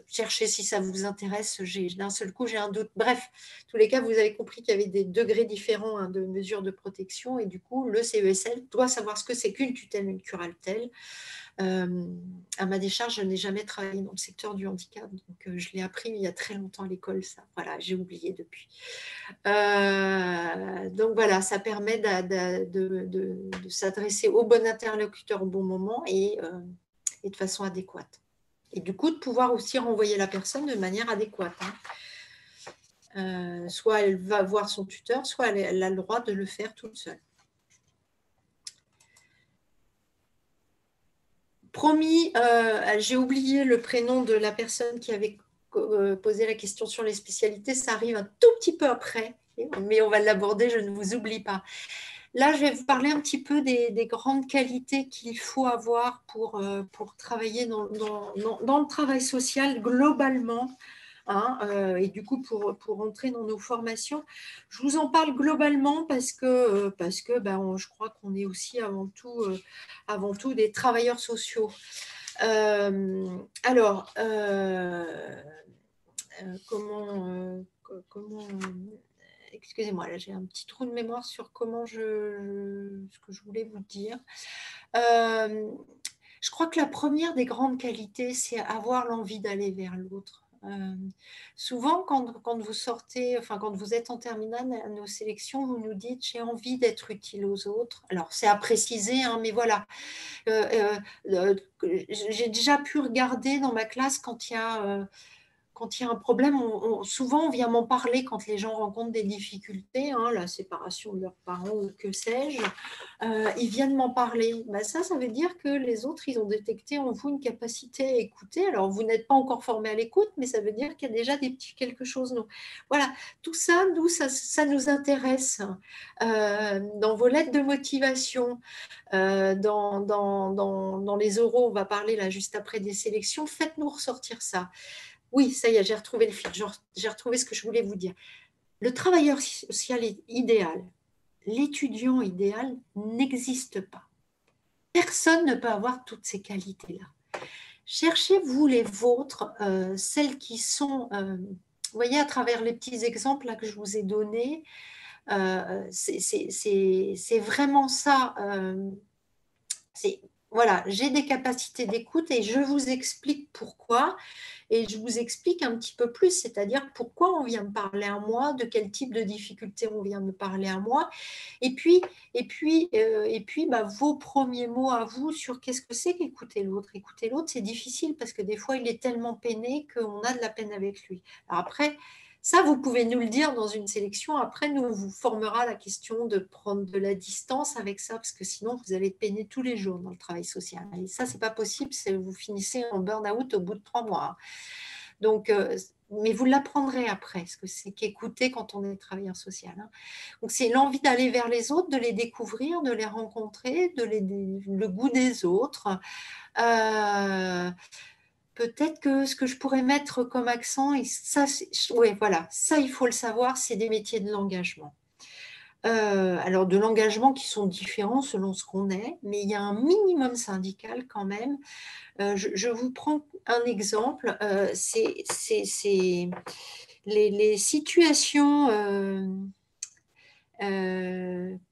Cherchez si ça vous intéresse. D'un seul coup, j'ai un doute. Bref, en tous les cas, vous avez compris qu'il y avait des degrés différents de mesures de protection, et du coup, le CESL doit savoir ce que c'est qu'une tutelle, une curatelle. À ma décharge, je n'ai jamais travaillé dans le secteur du handicap, donc je l'ai appris il y a très longtemps à l'école, ça. Voilà, j'ai oublié depuis. Donc voilà, ça permet de s'adresser au bon interlocuteur au bon moment et de façon adéquate. Et du coup, de pouvoir aussi renvoyer la personne de manière adéquate. Soit elle va voir son tuteur, soit elle a le droit de le faire toute seule. Promis, j'ai oublié le prénom de la personne qui avait posé la question sur les spécialités. Ça arrive un tout petit peu après, mais on va l'aborder, je ne vous oublie pas. Là, je vais vous parler un petit peu des grandes qualités qu'il faut avoir pour travailler dans le travail social globalement. Et du coup, pour entrer dans nos formations, je vous en parle globalement parce que je crois qu'on est aussi avant tout des travailleurs sociaux. Comment excusez-moi, là j'ai un petit trou de mémoire sur ce que je voulais vous dire. Je crois que la première des grandes qualités, c'est avoir l'envie d'aller vers l'autre. Souvent, quand vous sortez, quand vous êtes en terminale à nos sélections, vous nous dites j'ai envie d'être utile aux autres. Alors, c'est à préciser, mais voilà. J'ai déjà pu regarder dans ma classe quand il y a un problème, souvent on vient m'en parler quand les gens rencontrent des difficultés, la séparation de leurs parents ou que sais-je, ils viennent m'en parler. Ça veut dire que les autres, ils ont détecté en vous une capacité à écouter. Alors, vous n'êtes pas encore formé à l'écoute, mais ça veut dire qu'il y a déjà des petits quelque chose. Donc, voilà, tout ça, nous, ça nous intéresse. Dans vos lettres de motivation, dans les oraux, on va parler là juste après des sélections, faites-nous ressortir ça. Oui, ça y est, j'ai retrouvé le fil, j'ai retrouvé ce que je voulais vous dire. Le travailleur social idéal, l'étudiant idéal n'existe pas. Personne ne peut avoir toutes ces qualités-là. Cherchez-vous les vôtres, celles qui sont, vous voyez, à travers les petits exemples là, que je vous ai donnés, c'est vraiment ça. Voilà, j'ai des capacités d'écoute et je vous explique pourquoi. Et je vous explique un petit peu plus, c'est-à-dire pourquoi on vient me parler à moi, de quel type de difficulté on vient me parler à moi, et puis vos premiers mots à vous sur qu'est-ce que c'est qu'écouter l'autre. Écouter l'autre, c'est difficile parce que des fois, il est tellement peiné qu'on a de la peine avec lui. Alors après, ça, vous pouvez nous le dire dans une sélection. Après, nous, on vous formera la question de prendre de la distance avec ça, parce que sinon, vous allez peiner tous les jours dans le travail social. Et ça, c'est pas possible. Vous finissez en burn-out au bout de 3 mois. Donc, mais vous l'apprendrez après, ce que c'est qu'écouter quand on est travailleur social. Donc, c'est l'envie d'aller vers les autres, de les découvrir, de les rencontrer, le goût des autres. Peut-être que ce que je pourrais mettre comme accent, et ça, voilà, ça, il faut le savoir, c'est des métiers de l'engagement. Alors de l'engagement qui sont différents selon ce qu'on est, mais il y a un minimum syndical quand même. Je vous prends un exemple, c'est les situations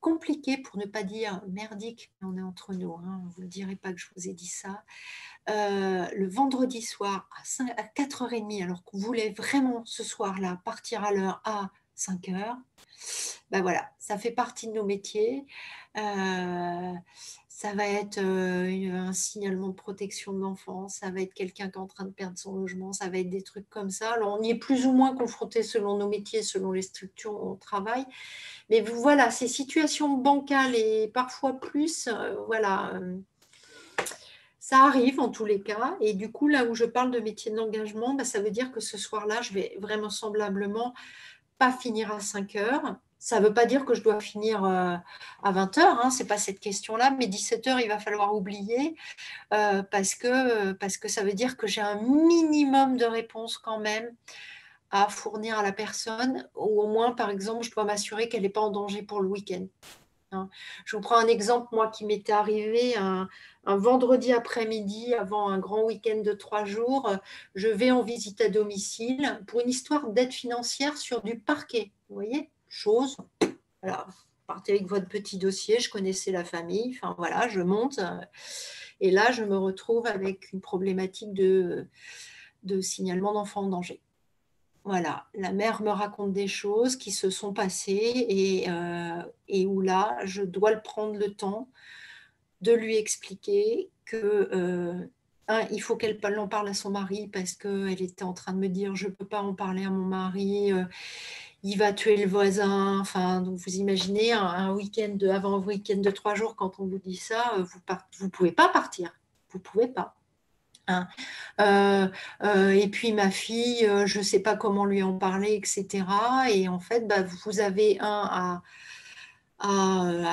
compliquées, pour ne pas dire merdiques, on est entre nous, hein, vous ne direz pas que je vous ai dit ça. Le vendredi soir à 4h30, alors qu'on voulait vraiment ce soir-là partir à l'heure à 5h, ben voilà, ça fait partie de nos métiers. Ça va être un signalement de protection de l'enfant, ça va être quelqu'un qui est en train de perdre son logement, ça va être des trucs comme ça. Alors on y est plus ou moins confronté selon nos métiers, selon les structures où on travaille. Mais voilà, ces situations bancales et parfois plus, voilà, ça arrive en tous les cas. Et du coup, là où je parle de métier de l'engagement, ben, ça veut dire que ce soir-là, je vais vraiment semblablement pas finir à 5h. Ça ne veut pas dire que je dois finir à 20h, hein, ce n'est pas cette question-là, mais 17h, il va falloir oublier parce que ça veut dire que j'ai un minimum de réponses quand même à fournir à la personne, ou au moins, par exemple, je dois m'assurer qu'elle n'est pas en danger pour le week-end. Hein. Je vous prends un exemple, moi, qui m'était arrivé un vendredi après-midi avant un grand week-end de 3 jours. Je vais en visite à domicile pour une histoire d'aide financière sur du parquet. Vous voyez, chose. Alors, partez avec votre petit dossier, je connaissais la famille, enfin voilà, je monte. Et là, je me retrouve avec une problématique de signalement d'enfants en danger. Voilà, la mère me raconte des choses qui se sont passées et où là, je dois le prendre le temps de lui expliquer que il faut qu'elle en parle à son mari parce qu'elle était en train de me dire je ne peux pas en parler à mon mari, il va tuer le voisin. Enfin, donc vous imaginez un week-end avant un week-end de 3 jours, quand on vous dit ça, vous ne pouvez pas partir. Vous ne pouvez pas. Hein. Et puis ma fille, je ne sais pas comment lui en parler, etc. Et en fait, bah, vous avez à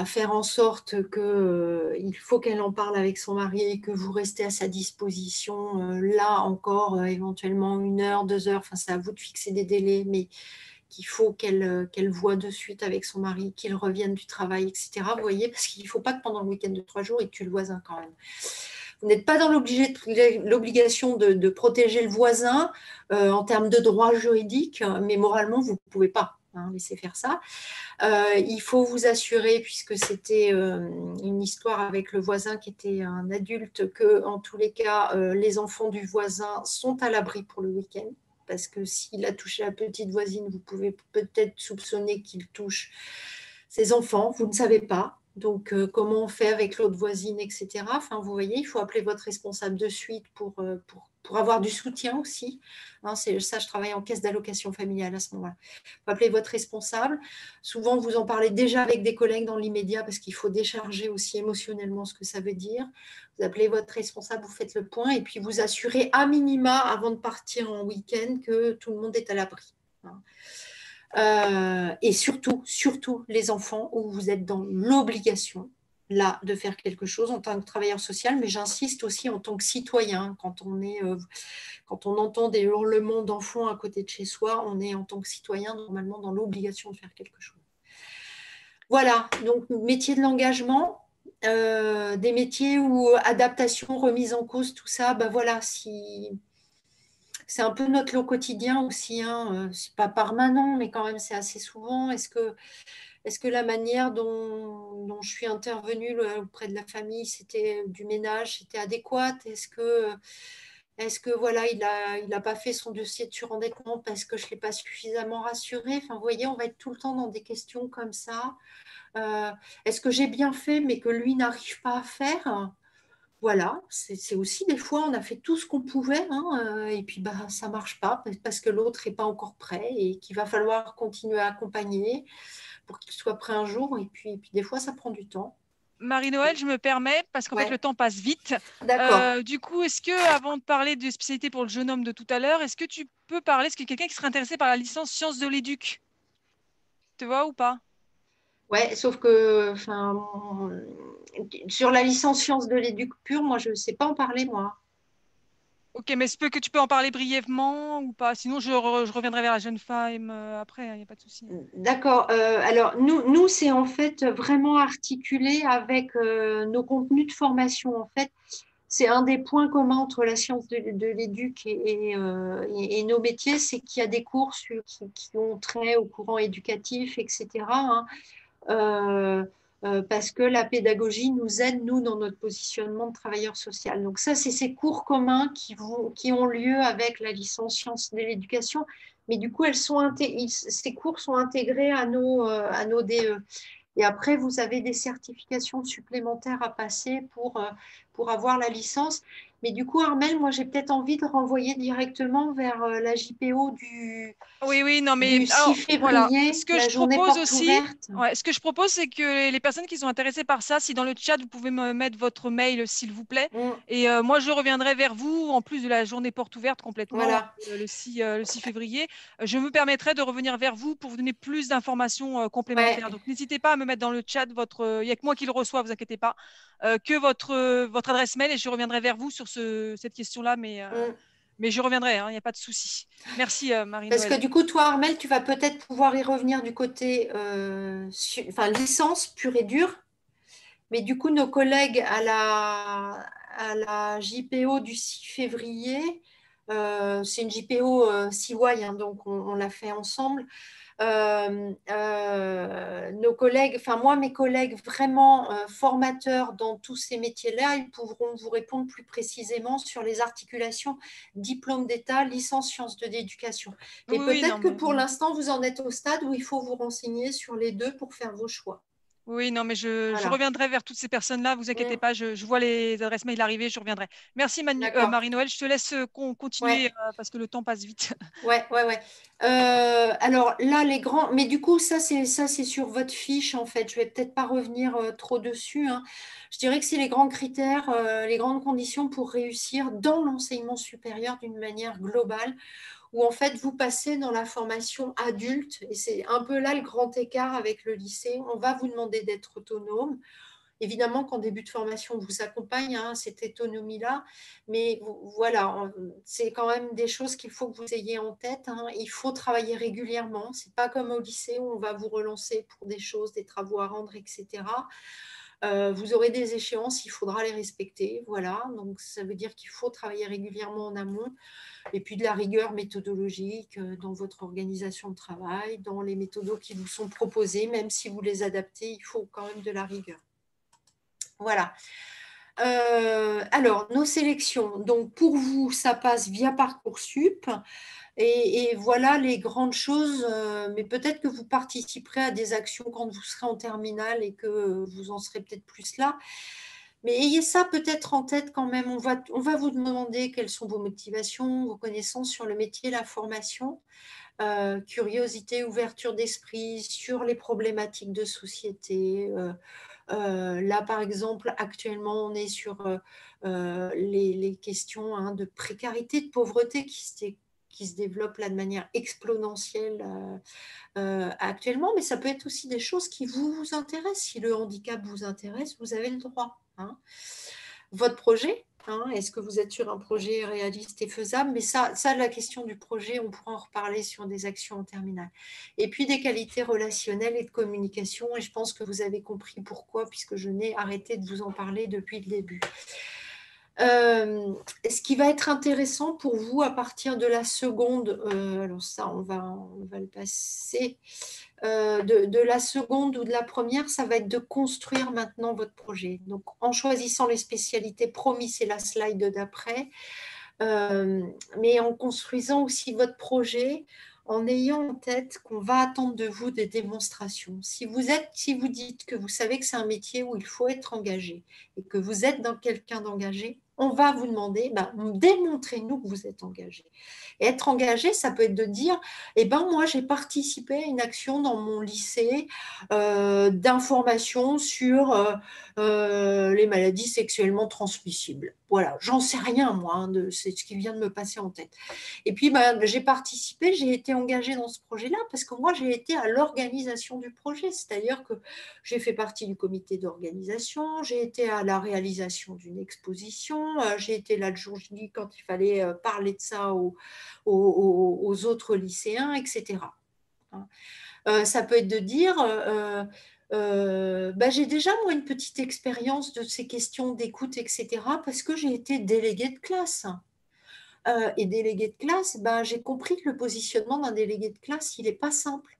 faire en sorte que il faut qu'elle en parle avec son mari et que vous restez à sa disposition. Là encore, éventuellement 1 heure, 2 heures. Enfin, c'est à vous de fixer des délais, mais qu'il faut qu'elle voie de suite avec son mari, qu'il revienne du travail, etc. Vous voyez, parce qu'il ne faut pas que pendant le week-end de 3 jours, il tue le voisin quand même. Vous n'êtes pas dans l'obligation de protéger le voisin en termes de droit juridique, mais moralement, vous ne pouvez pas laisser faire ça. Il faut vous assurer, puisque c'était une histoire avec le voisin qui était un adulte, que en tous les cas, les enfants du voisin sont à l'abri pour le week-end. Parce que s'il a touché la petite voisine, vous pouvez peut-être soupçonner qu'il touche ses enfants. Vous ne savez pas. Donc, comment on fait avec l'autre voisine, etc. Enfin, vous voyez, il faut appeler votre responsable de suite pour avoir du soutien aussi. Hein, c'est ça, je travaille en caisse d'allocation familiale à ce moment-là. Il faut appeler votre responsable. Souvent, vous en parlez déjà avec des collègues dans l'immédiat parce qu'il faut décharger aussi émotionnellement ce que ça veut dire. Vous appelez votre responsable, vous faites le point et puis vous assurez à minima, avant de partir en week-end, que tout le monde est à l'abri. Hein. Et surtout, surtout les enfants où vous êtes dans l'obligation là de faire quelque chose en tant que travailleur social, mais j'insiste aussi en tant que citoyen. Quand on entend des hurlements d'enfants à côté de chez soi, on est en tant que citoyen normalement dans l'obligation de faire quelque chose. Voilà, donc métier de l'engagement, des métiers où adaptation, remise en cause, tout ça, ben voilà, si c'est un peu notre lot quotidien aussi, hein. C'est pas permanent, mais quand même c'est assez souvent. Est-ce que la manière dont je suis intervenue auprès de la famille, c'était du ménage, c'était adéquate? Est-ce que voilà, il a pas fait son dossier de surendettement parce que je ne l'ai pas suffisamment rassuré? Enfin, vous voyez, on va être tout le temps dans des questions comme ça. Est-ce que j'ai bien fait, mais que lui n'arrive pas à faire? Voilà, c'est aussi des fois, on a fait tout ce qu'on pouvait, hein, et puis bah, ça ne marche pas parce que l'autre n'est pas encore prêt et qu'il va falloir continuer à accompagner pour qu'il soit prêt un jour. Et puis des fois, ça prend du temps. Marie-Noël, je me permets, parce qu'en fait, Ouais, le temps passe vite. d'accord. Du coup, est-ce que, avant de parler de spécialité pour le jeune homme de tout à l'heure, est-ce que tu peux parler, est-ce que quelqu'un qui serait intéressé par la licence sciences de l'éduc, tu vois ou pas? Ouais, sauf que enfin, sur la licence sciences de l'éduc pure, moi, je ne sais pas en parler, moi. Ok, mais est-ce que tu peux en parler brièvement ou pas? Sinon, je reviendrai vers la jeune femme après, il n'y a pas de souci. D'accord. Alors, nous c'est en fait vraiment articulé avec nos contenus de formation. En fait, c'est un des points communs entre la science de l'éduc et nos métiers, c'est qu'il y a des cours qui ont trait au courant éducatif, etc., hein. Euh, Parce que la pédagogie nous aide, nous, dans notre positionnement de travailleur social. Donc ça, c'est ces cours communs qui ont lieu avec la licence sciences de l'éducation. Mais du coup, ces cours sont intégrés à nos DE. Et après, vous avez des certifications supplémentaires à passer pour avoir la licence. Mais du coup, Armel, moi, j'ai peut-être envie de renvoyer directement vers la JPO Oui, oui, non, mais du 6 alors voilà. Ce février, que la je journée propose porte aussi, ouverte. ouais, ce que je propose, c'est que les personnes qui sont intéressées par ça, si dans le chat vous pouvez me mettre votre mail, s'il vous plaît, Mm, et moi je reviendrai vers vous en plus de la journée porte ouverte complètement voilà. le 6 février. Je me permettrai de revenir vers vous pour vous donner plus d'informations Ouais. complémentaires. Donc n'hésitez pas à me mettre dans le chat il n'y a que moi qui le reçois, vous inquiétez pas, que votre adresse mail et je reviendrai vers vous sur cette question-là, Mm. mais je reviendrai, hein, il n'y a pas de souci. Merci Parce que Marie-Noël. du coup, toi, Armel, tu vas peut-être pouvoir y revenir du côté enfin, licence pure et dure. Mais du coup, nos collègues à la JPO du 6 février, c'est une JPO CY, hein, donc on l'a fait ensemble. Nos collègues, enfin moi, mes collègues vraiment formateurs dans tous ces métiers-là, ils pourront vous répondre plus précisément sur les articulations diplôme d'État, licence sciences de l'éducation. Mais Oui, oui, non, peut-être que mais pour l'instant, vous en êtes au stade où il faut vous renseigner sur les deux pour faire vos choix. oui, non, mais je Voilà. reviendrai vers toutes ces personnes-là, vous inquiétez Mm, pas, je vois les adresses mail arriver, je reviendrai. Merci d'accord. Marie-Noël, je te laisse Ouais. continuer parce que le temps passe vite. Ouais, ouais, ouais. Alors là, les grands, mais du coup, ça, c'est sur votre fiche en fait. Je vais peut-être pas revenir trop dessus, hein. Je dirais que c'est les grands critères, les grandes conditions pour réussir dans l'enseignement supérieur d'une manière globale, où en fait vous passez dans la formation adulte, et c'est un peu là le grand écart avec le lycée. On va vous demander d'être autonome. Évidemment qu'en début de formation, on vous accompagne, hein, cette autonomie-là, mais voilà, c'est quand même des choses qu'il faut que vous ayez en tête, hein. Il faut travailler régulièrement. C'est pas comme au lycée où on va vous relancer pour des choses, des travaux à rendre, etc. Vous aurez des échéances, il faudra les respecter. Voilà, donc ça veut dire qu'il faut travailler régulièrement en amont. Et puis de la rigueur méthodologique dans votre organisation de travail, dans les méthodos qui vous sont proposés, même si vous les adaptez, il faut quand même de la rigueur. Voilà. Alors, nos sélections. Donc, pour vous, ça passe via Parcoursup. Et voilà les grandes choses. Mais peut-être que vous participerez à des actions quand vous serez en terminale et que vous en serez peut-être plus là. Mais ayez ça peut-être en tête quand même. On va vous demander quelles sont vos motivations, vos connaissances sur le métier, la formation, curiosité, ouverture d'esprit sur les problématiques de société. Là, par exemple, actuellement, on est sur les questions, hein, de précarité, de pauvreté qui se développent là de manière exponentielle actuellement, mais ça peut être aussi des choses qui vous intéressent. Si le handicap vous intéresse, vous avez le droit, hein. Votre projet, hein, est-ce que vous êtes sur un projet réaliste et faisable? Mais ça, la question du projet, on pourra en reparler sur des actions en terminale. Et puis des qualités relationnelles et de communication, et je pense que vous avez compris pourquoi, puisque je n'ai arrêté de vous en parler depuis le début. Ce qui va être intéressant pour vous à partir de la seconde, alors ça, on va le passer, de la seconde ou de la première, ça va être de construire maintenant votre projet. Donc, en choisissant les spécialités, promis, c'est la slide d'après, mais en construisant aussi votre projet, en ayant en tête qu'on va attendre de vous des démonstrations. Si vous dites que vous savez que c'est un métier où il faut être engagé et que vous êtes dans quelqu'un d'engagé, on va vous demander, démontrez-nous que vous êtes engagé. Et être engagé, ça peut être de dire, moi j'ai participé à une action dans mon lycée d'information sur les maladies sexuellement transmissibles. Voilà, j'en sais rien moi, hein, c'est ce qui vient de me passer en tête. Et puis j'ai participé, j'ai été engagée dans ce projet-là parce que moi j'ai été à l'organisation du projet, c'est-à-dire que j'ai fait partie du comité d'organisation, j'ai été à la réalisation d'une exposition, j'ai été là le jour J quand il fallait parler de ça aux autres lycéens, etc. Ça peut être de dire, j'ai déjà moi une petite expérience de ces questions d'écoute, etc., parce que j'ai été déléguée de classe. Et délégué de classe, j'ai compris que le positionnement d'un délégué de classe, il n'est pas simple.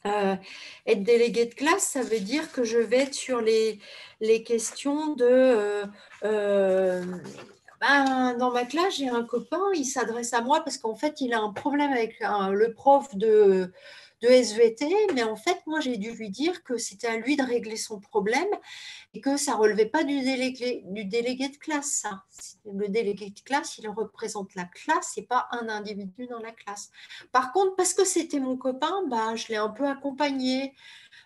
Être délégué de classe, ça veut dire que je vais être sur les questions de... dans ma classe, j'ai un copain, il s'adresse à moi parce qu'en fait, il a un problème avec le prof de SVT, mais en fait, moi, j'ai dû lui dire que c'était à lui de régler son problème et que ça ne relevait pas du délégué de classe. Ça. Le délégué de classe, il représente la classe et pas un individu dans la classe. Par contre, parce que c'était mon copain, je l'ai un peu accompagné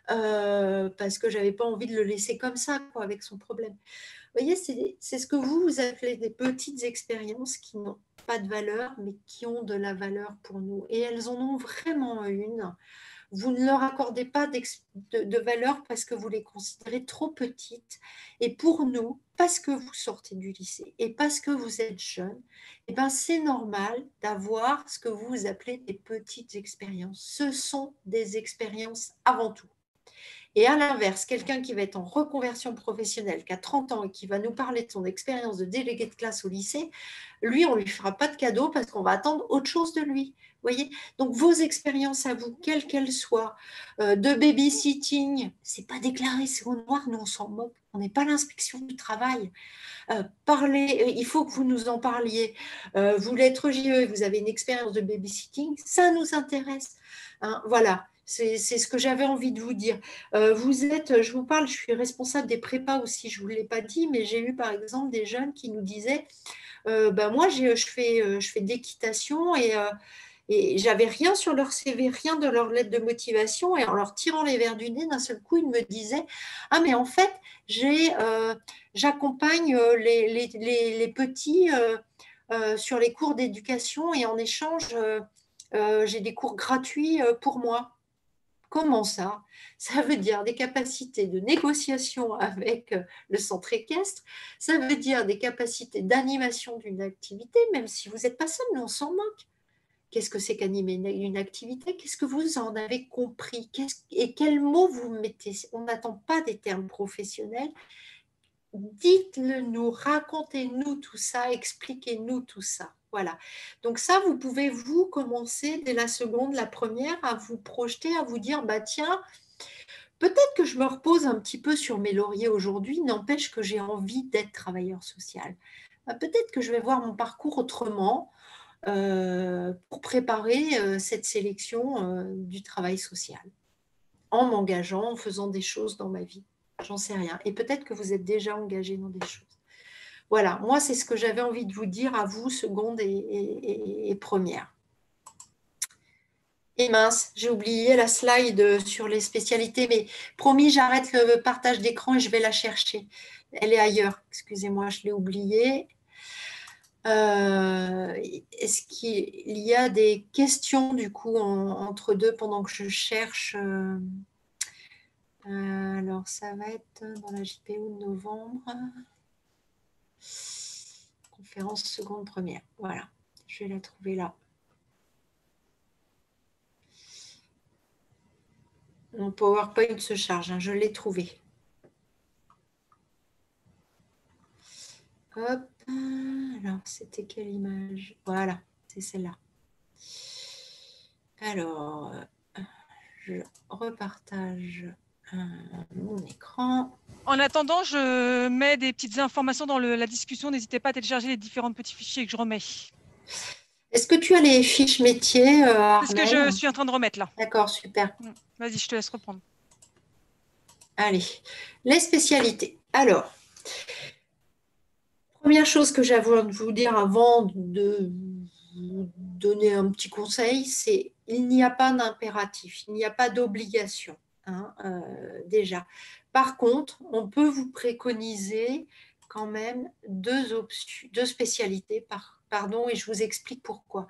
parce que je n'avais pas envie de le laisser comme ça, quoi, avec son problème. Vous voyez, c'est ce que vous appelez des petites expériences qui n'ont pas de valeur, mais qui ont de la valeur pour nous. Et elles en ont vraiment une. Vous ne leur accordez pas de valeur parce que vous les considérez trop petites. Et pour nous, parce que vous sortez du lycée et parce que vous êtes jeune, c'est normal d'avoir ce que vous appelez des petites expériences. Ce sont des expériences avant tout. Et à l'inverse, quelqu'un qui va être en reconversion professionnelle, qui a 30 ans et qui va nous parler de son expérience de délégué de classe au lycée, lui, on ne lui fera pas de cadeau parce qu'on va attendre autre chose de lui. Voyez. Donc, vos expériences à vous, quelles qu'elles soient, de babysitting, ce n'est pas déclaré, c'est au noir, nous on s'en moque. On n'est pas l'inspection du travail. Il faut que vous nous en parliez. Vous l'êtes JE, vous avez une expérience de babysitting, ça nous intéresse. Hein, voilà. C'est ce que j'avais envie de vous dire. Je vous parle, je suis responsable des prépas aussi, je ne vous l'ai pas dit, mais j'ai eu par exemple des jeunes qui nous disaient, moi je fais de l'équitation et j'avais rien sur leur CV, rien de leur lettre de motivation, et en leur tirant les verres du nez, d'un seul coup, ils me disaient, ah mais en fait, j'accompagne les petits sur les cours d'éducation et en échange, j'ai des cours gratuits pour moi. Comment ça? Ça veut dire des capacités de négociation avec le centre équestre, ça veut dire des capacités d'animation d'une activité, même si vous n'êtes pas seul, nous on s'en moque. Qu'est-ce que c'est qu'animer une activité? Qu'est-ce que vous en avez compris? Et quels mots vous mettez? On n'attend pas des termes professionnels. Dites-le nous, racontez-nous tout ça, expliquez-nous tout ça. Voilà. Donc ça, vous pouvez vous commencer dès la seconde, la première, à vous projeter, à vous dire, tiens, peut-être que je me repose un petit peu sur mes lauriers aujourd'hui, n'empêche que j'ai envie d'être travailleur social. Peut-être que je vais voir mon parcours autrement pour préparer cette sélection du travail social, en m'engageant, en faisant des choses dans ma vie. J'en sais rien. Et peut-être que vous êtes déjà engagé dans des choses. Voilà, moi, c'est ce que j'avais envie de vous dire à vous, seconde et première. Et mince, j'ai oublié la slide sur les spécialités, mais promis, j'arrête le partage d'écran et je vais la chercher. Elle est ailleurs, excusez-moi, je l'ai oubliée. Est-ce qu'il y a des questions du coup entre deux pendant que je cherche alors, ça va être dans la JPO de novembre. Conférence seconde première. Voilà, je vais la trouver là. Mon PowerPoint se charge, je l'ai trouvé. Hop, alors c'était quelle image? Voilà, c'est celle-là. Alors, je repartage mon écran. En attendant, je mets des petites informations dans la discussion. N'hésitez pas à télécharger les différents petits fichiers que je remets. Est-ce que tu as les fiches métiers, C'est ce que je suis en train de remettre là. D'accord, super. Vas-y, je te laisse reprendre. Allez, les spécialités. Alors, première chose que j'avais envie de vous dire avant de vous donner un petit conseil, c'est il n'y a pas d'impératif, il n'y a pas d'obligation, déjà. Par contre, on peut vous préconiser quand même deux spécialités, pardon, et je vous explique pourquoi.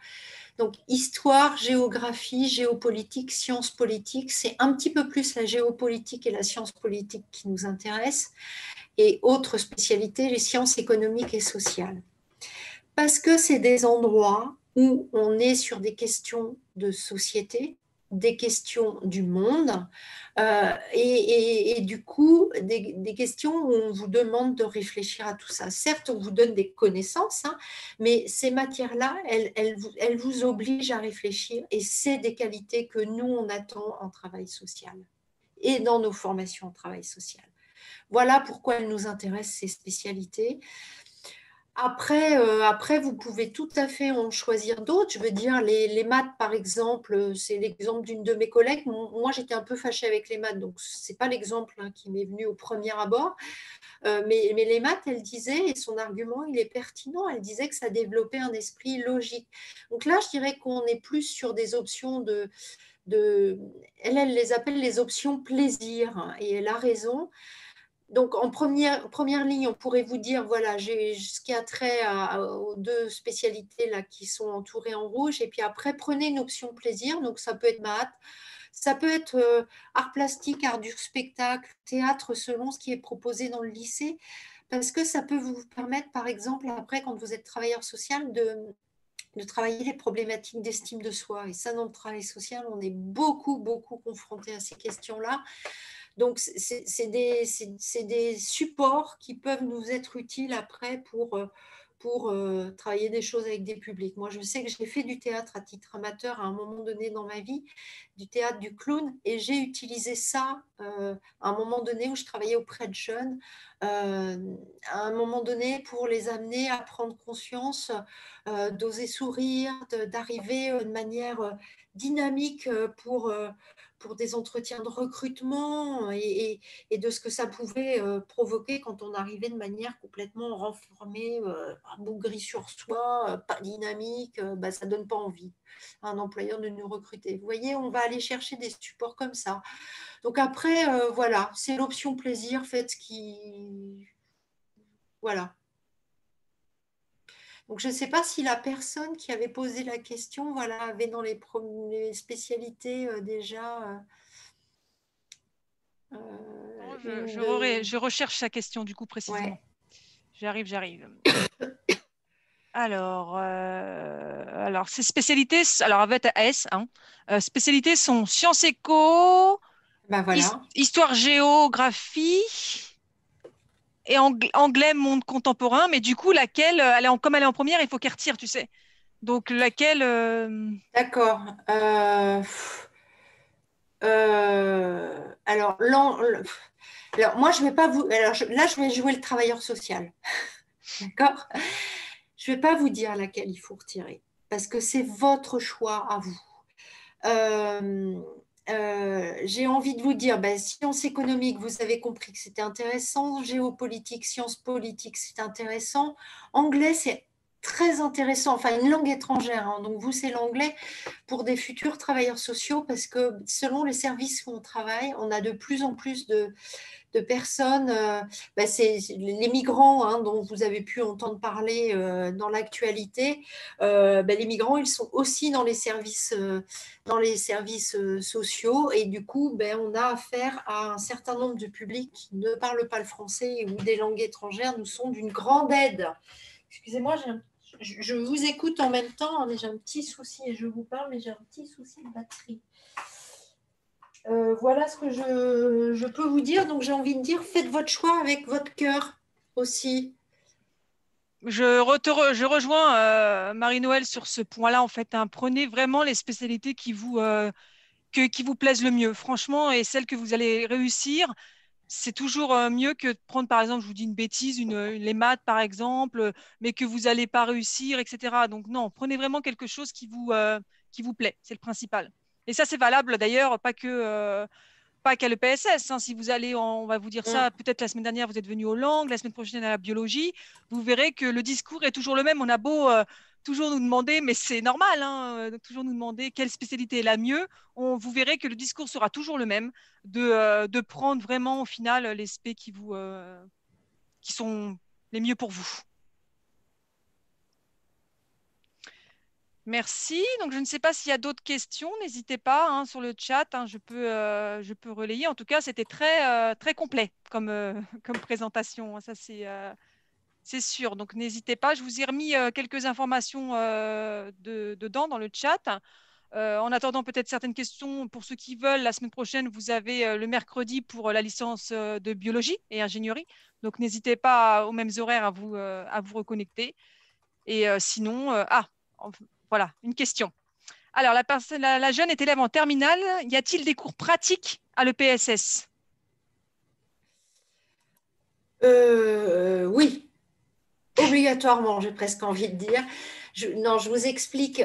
Donc, histoire, géographie, géopolitique, sciences politiques, c'est un petit peu plus la géopolitique et la science politique qui nous intéressent, et autres spécialités, les sciences économiques et sociales. Parce que c'est des endroits où on est sur des questions de société, des questions du monde, et du coup, des questions où on vous demande de réfléchir à tout ça. Certes, on vous donne des connaissances, hein, mais ces matières-là, elles vous obligent à réfléchir, et c'est des qualités que nous, on attend en travail social et dans nos formations en travail social. Voilà pourquoi elles nous intéressent, ces spécialités. Après, vous pouvez tout à fait en choisir d'autres. Je veux dire, les maths, par exemple, c'est l'exemple d'une de mes collègues. Moi, j'étais un peu fâchée avec les maths, donc ce n'est pas l'exemple, hein, qui m'est venu au premier abord. Mais les maths, elle disait, et son argument, il est pertinent, elle disait que ça développait un esprit logique. Donc là, je dirais qu'on est plus sur des options elle les appelle les options plaisir, hein, et elle a raison. Donc, en première ligne, on pourrait vous dire, voilà, j'ai ce qui a trait aux deux spécialités là, qui sont entourées en rouge. Et puis après, prenez une option plaisir. Donc, ça peut être maths, ça peut être art plastique, art du spectacle, théâtre, selon ce qui est proposé dans le lycée. Parce que ça peut vous permettre, par exemple, après, quand vous êtes travailleur social, de travailler les problématiques d'estime de soi. Et ça, dans le travail social, on est beaucoup, beaucoup confronté à ces questions-là. Donc, c'est des supports qui peuvent nous être utiles après pour travailler des choses avec des publics. Moi, je sais que j'ai fait du théâtre à titre amateur à un moment donné dans ma vie, du théâtre du clown, et j'ai utilisé ça à un moment donné où je travaillais auprès de jeunes, à un moment donné pour les amener à prendre conscience, d'oser sourire, d'arriver de manière dynamique pour des entretiens de recrutement, et de ce que ça pouvait provoquer quand on arrivait de manière complètement renfermée, abougrie sur soi, pas dynamique, ça ne donne pas envie à un employeur de nous recruter. Vous voyez, on va aller chercher des supports comme ça. Donc après, voilà, c'est l'option plaisir, faites ce qui... Voilà. Donc, je ne sais pas si la personne qui avait posé la question, voilà, avait dans les spécialités déjà une de... Je recherche sa question du coup précisément. Ouais. J'arrive. Alors, ces spécialités, alors avec S, hein, spécialités sont sciences éco, Ben voilà. histoire géographie et anglais monde contemporain. Mais du coup, laquelle, comme elle est en première, il faut qu'elle retire, tu sais. Donc, laquelle D'accord. Alors, alors, moi, je vais pas vous. Alors, là, je vais jouer le travailleur social. D'accord? Je ne vais pas vous dire laquelle il faut retirer parce que c'est votre choix à vous. J'ai envie de vous dire, sciences économiques, vous avez compris que c'était intéressant. Géopolitique, sciences politiques, c'est intéressant. Anglais, c'est très intéressant. Enfin, une langue étrangère, hein. Donc, vous, c'est l'anglais pour des futurs travailleurs sociaux parce que selon les services où on travaille, on a de plus en plus de personnes, c'est les migrants, hein, dont vous avez pu entendre parler dans l'actualité. Les migrants, ils sont aussi dans les services sociaux, et du coup, on a affaire à un certain nombre de publics qui ne parlent pas le français ou des langues étrangères nous sont d'une grande aide. Excusez-moi, je vous écoute en même temps, hein, mais j'ai un petit souci, et je vous parle, mais j'ai un petit souci de batterie. Voilà ce que je peux vous dire. Donc, j'ai envie de dire, faites votre choix avec votre cœur aussi. je rejoins Marie-Noël sur ce point-là, en fait, hein. Prenez vraiment les spécialités qui vous plaisent le mieux, franchement, et celles que vous allez réussir. C'est toujours mieux que de prendre, par exemple, je vous dis une bêtise, les maths, par exemple, mais que vous n'allez pas réussir, etc. Donc, non, prenez vraiment quelque chose qui vous plaît. C'est le principal. Et ça, c'est valable d'ailleurs, pas qu'à l'EPSS, hein. Si vous allez, on va vous dire ça, peut-être la semaine dernière, vous êtes venu aux langues, la semaine prochaine à la biologie, vous verrez que le discours est toujours le même. On a beau toujours nous demander, mais c'est normal, hein, toujours nous demander quelle spécialité est la mieux. Vous verrez que le discours sera toujours le même, de prendre vraiment au final les spé qui sont les mieux pour vous. Merci. Donc, je ne sais pas s'il y a d'autres questions. N'hésitez pas hein, sur le chat. Hein, je peux relayer. En tout cas, c'était très complet comme, comme présentation. Hein, ça, c'est sûr. Donc, n'hésitez pas. Je vous ai remis quelques informations dedans dans le chat. En attendant peut-être certaines questions pour ceux qui veulent, la semaine prochaine, vous avez le mercredi pour la licence de biologie et ingénierie. Donc, n'hésitez pas aux mêmes horaires à vous reconnecter. Et sinon, voilà, une question. Alors, la jeune est élève en terminale. Y a-t-il des cours pratiques à l'EPSS? Oui, obligatoirement, j'ai presque envie de dire. Non, je vous explique.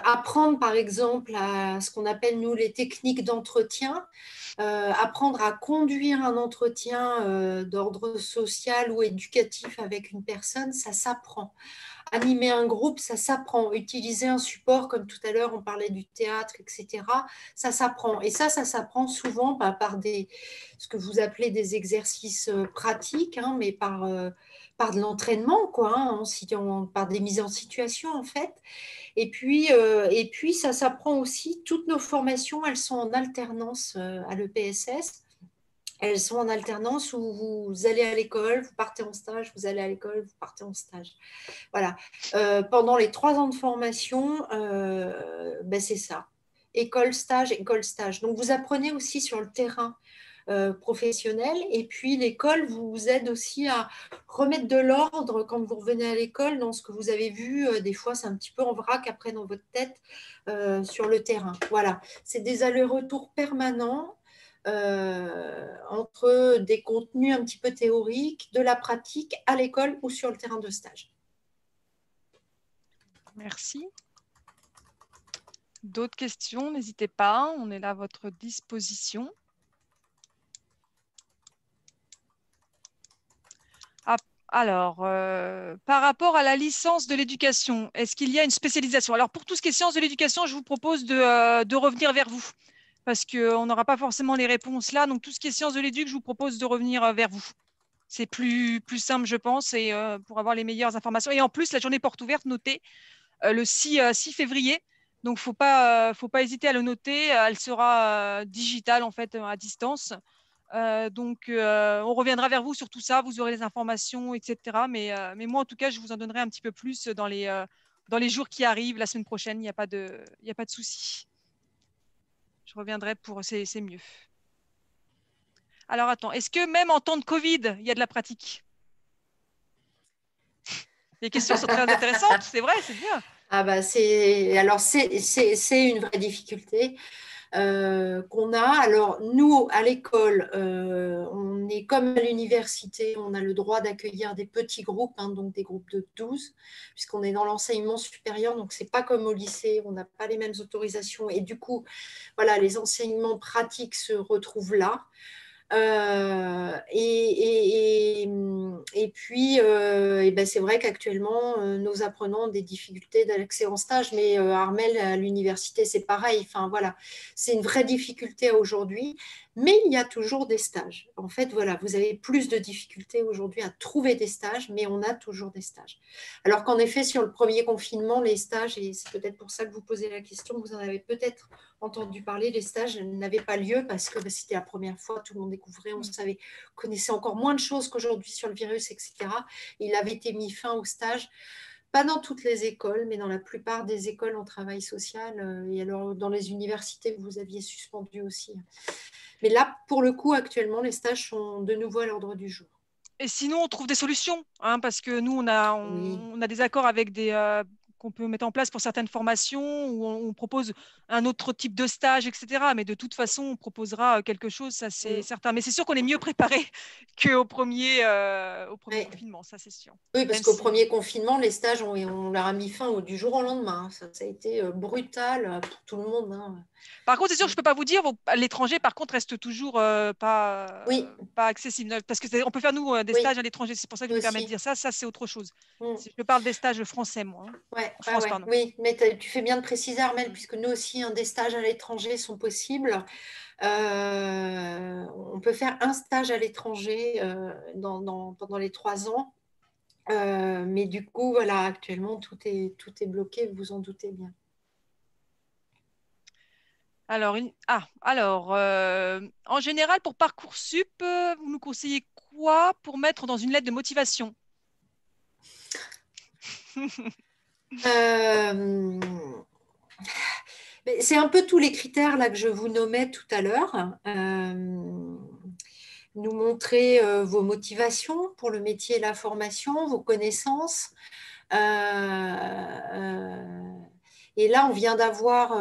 Apprendre, par exemple, à ce qu'on appelle, nous, les techniques d'entretien, apprendre à conduire un entretien d'ordre social ou éducatif avec une personne, ça s'apprend. Animer un groupe, ça s'apprend. Utiliser un support, comme tout à l'heure, on parlait du théâtre, etc., ça s'apprend. Et ça s'apprend souvent par ce que vous appelez des exercices pratiques, hein, mais par de l'entraînement, quoi, hein, par des mises en situation, en fait. Et puis ça s'apprend aussi. Toutes nos formations, elles sont en alternance à l'EPSS. Elles sont en alternance où vous allez à l'école, vous partez en stage, vous allez à l'école, vous partez en stage. Voilà. Pendant les 3 ans de formation, c'est ça. École, stage, école, stage. Donc, vous apprenez aussi sur le terrain professionnel. Et puis, l'école vous aide aussi à remettre de l'ordre quand vous revenez à l'école dans ce que vous avez vu. Des fois, c'est un petit peu en vrac après dans votre tête sur le terrain. Voilà. C'est des allers-retours permanents entre des contenus un petit peu théoriques, de la pratique à l'école ou sur le terrain de stage. Merci. D'autres questions, n'hésitez pas. On est là à votre disposition. Alors, par rapport à la licence de l'éducation, est-ce qu'il y a une spécialisation? Alors, pour tout ce qui est sciences de l'éducation, je vous propose de revenir vers vous parce qu'on n'aura pas forcément les réponses là. Donc, tout ce qui est sciences de l'éduc, je vous propose de revenir vers vous. C'est plus simple, je pense, et pour avoir les meilleures informations. Et en plus, la journée porte ouverte, notée le 6 février. Donc, faut pas hésiter à le noter. Elle sera digitale, en fait, à distance. On reviendra vers vous sur tout ça, vous aurez les informations, etc. Mais moi, en tout cas, je vous en donnerai un petit peu plus dans les jours qui arrivent, la semaine prochaine, il n'y a pas de souci. Je reviendrai c'est mieux. Alors, attends, est-ce que même en temps de Covid, il y a de la pratique? Les questions sont très intéressantes, c'est vrai, c'est bien. Ah bah c'est une vraie difficulté qu'on a. Alors nous à l'école, on est comme à l'université, on a le droit d'accueillir des petits groupes, hein, donc des groupes de 12, puisqu'on est dans l'enseignement supérieur, donc c'est pas comme au lycée, on n'a pas les mêmes autorisations et du coup voilà, les enseignements pratiques se retrouvent là. Et puis, c'est vrai qu'actuellement, nos apprenants ont des difficultés d'accès en stage, mais Armel, à l'université, c'est pareil. Enfin, voilà, c'est une vraie difficulté aujourd'hui, mais il y a toujours des stages. En fait, voilà, vous avez plus de difficultés aujourd'hui à trouver des stages, mais on a toujours des stages. Alors qu'en effet, sur le premier confinement, les stages, et c'est peut-être pour ça que vous posez la question, vous en avez peut-être entendu parler, les stages n'avaient pas lieu parce que c'était la première fois, tout le monde découvrait, on connaissait encore moins de choses qu'aujourd'hui sur le virus, etc. Il avait été mis fin au stage, pas dans toutes les écoles, mais dans la plupart des écoles en travail social. Et alors, dans les universités, vous aviez suspendu aussi. Mais là, pour le coup, actuellement, les stages sont de nouveau à l'ordre du jour. Et sinon, on trouve des solutions, hein, parce que nous, Oui. on a des accords avec qu'on peut mettre en place pour certaines formations, où on propose un autre type de stage, etc. Mais de toute façon, on proposera quelque chose, ça c'est certain. Mais c'est sûr qu'on est mieux préparé qu'au premier Ouais. confinement, ça c'est sûr. Oui, parce Même qu'au si premier confinement, les stages, on leur a mis fin du jour au lendemain. Ça a été brutal pour tout le monde. Hein. Par contre, c'est sûr que je ne peux pas vous dire, l'étranger, par contre, reste toujours Oui, pas accessible. Parce que on peut faire, nous, des oui, stages à l'étranger. C'est pour ça que je nous me permets de aussi. dire ça. Ça, c'est autre chose. Mm. Je parle des stages français, moi. Hein. Ouais, En ouais, France, ouais. pardon. Oui, mais tu fais bien de préciser, Armel, Mm. puisque nous aussi, des stages à l'étranger sont possibles. On peut faire un stage à l'étranger pendant les 3 ans. Mais du coup, voilà, actuellement, tout est bloqué, vous vous en doutez bien. Alors, en général, pour Parcoursup, vous nous conseillez quoi pour mettre dans une lettre de motivation? Euh, c'est un peu tous les critères là que je vous nommais tout à l'heure. Nous montrer vos motivations pour le métier et la formation, vos connaissances. Et là, on vient d'avoir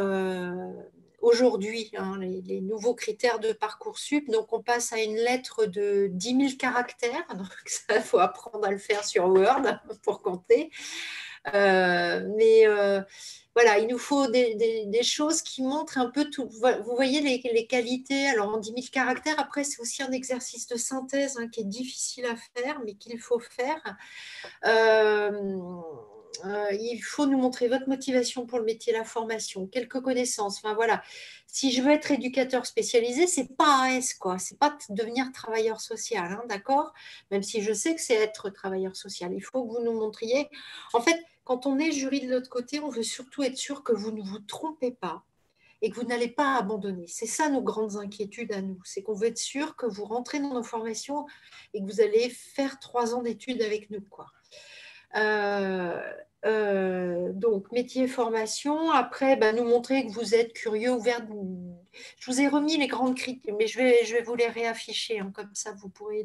aujourd'hui les nouveaux critères de Parcoursup. Donc, on passe à une lettre de 10 000 caractères. Donc, ça, il faut apprendre à le faire sur Word pour compter. Mais voilà, il nous faut des choses qui montrent un peu tout. Vous voyez les qualités. Alors, en 10 000 caractères, après, c'est aussi un exercice de synthèse qui est difficile à faire, mais qu'il faut faire. Il faut nous montrer votre motivation pour le métier, la formation, quelques connaissances. Enfin voilà, si je veux être éducateur spécialisé, c'est pas AS quoi, c'est pas devenir travailleur social, d'accord? Même si je sais que c'est être travailleur social, il faut que vous nous montriez. En fait, quand on est jury de l'autre côté, on veut surtout être sûr que vous ne vous trompez pas et que vous n'allez pas abandonner. C'est ça nos grandes inquiétudes à nous, c'est qu'on veut être sûr que vous rentrez dans nos formations et que vous allez faire 3 ans d'études avec nous, quoi. Euh, donc, métier, formation. Après, nous montrer que vous êtes curieux, ouvert. Je vous ai remis les grandes critiques, mais je vais vous les réafficher. Comme ça, vous pourrez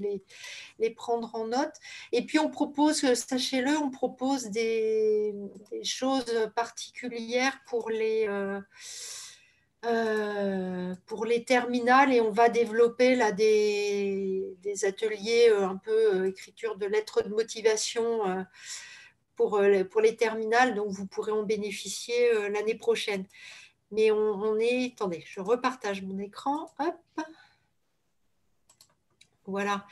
les prendre en note. Et puis, on propose, sachez-le, on propose des choses particulières pour les terminales et on va développer là des ateliers un peu écriture de lettres de motivation pour les terminales, donc vous pourrez en bénéficier l'année prochaine. Mais on est, attendez, je repartage mon écran, hop, voilà.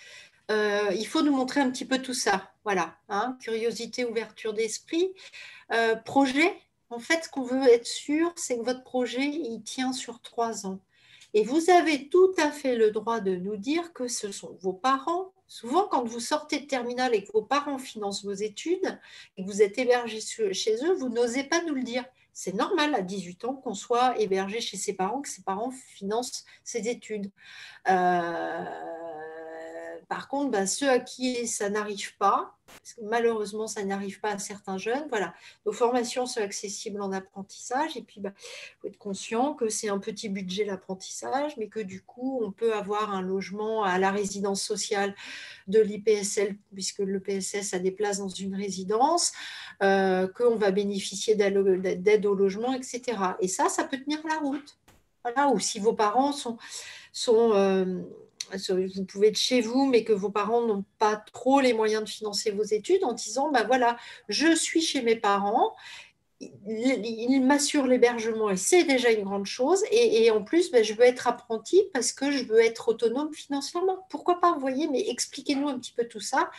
Il faut nous montrer un petit peu tout ça, voilà, curiosité, ouverture d'esprit. Projet, en fait, ce qu'on veut être sûr, c'est que votre projet, il tient sur 3 ans. Et vous avez tout à fait le droit de nous dire que ce sont vos parents. Souvent, quand vous sortez de terminale et que vos parents financent vos études et que vous êtes hébergé chez eux, vous n'osez pas nous le dire. C'est normal à 18 ans qu'on soit hébergé chez ses parents, que ses parents financent ses études. Euh, Par contre, ceux à qui ça n'arrive pas, parce que malheureusement, ça n'arrive pas à certains jeunes, voilà, nos formations sont accessibles en apprentissage, et puis il faut être conscient que c'est un petit budget l'apprentissage, mais que du coup, on peut avoir un logement à la résidence sociale de l'IPSL, puisque le PSS a des places dans une résidence, qu'on va bénéficier d'aide au logement, etc. Et ça peut tenir la route. Voilà, ou si vos parents sont vous pouvez être chez vous, mais que vos parents n'ont pas trop les moyens de financer vos études, en disant, voilà, je suis chez mes parents, ils m'assurent l'hébergement et c'est déjà une grande chose. Et en plus, je veux être apprenti parce que je veux être autonome financièrement. Pourquoi pas, vous voyez, mais expliquez-nous un petit peu tout ça.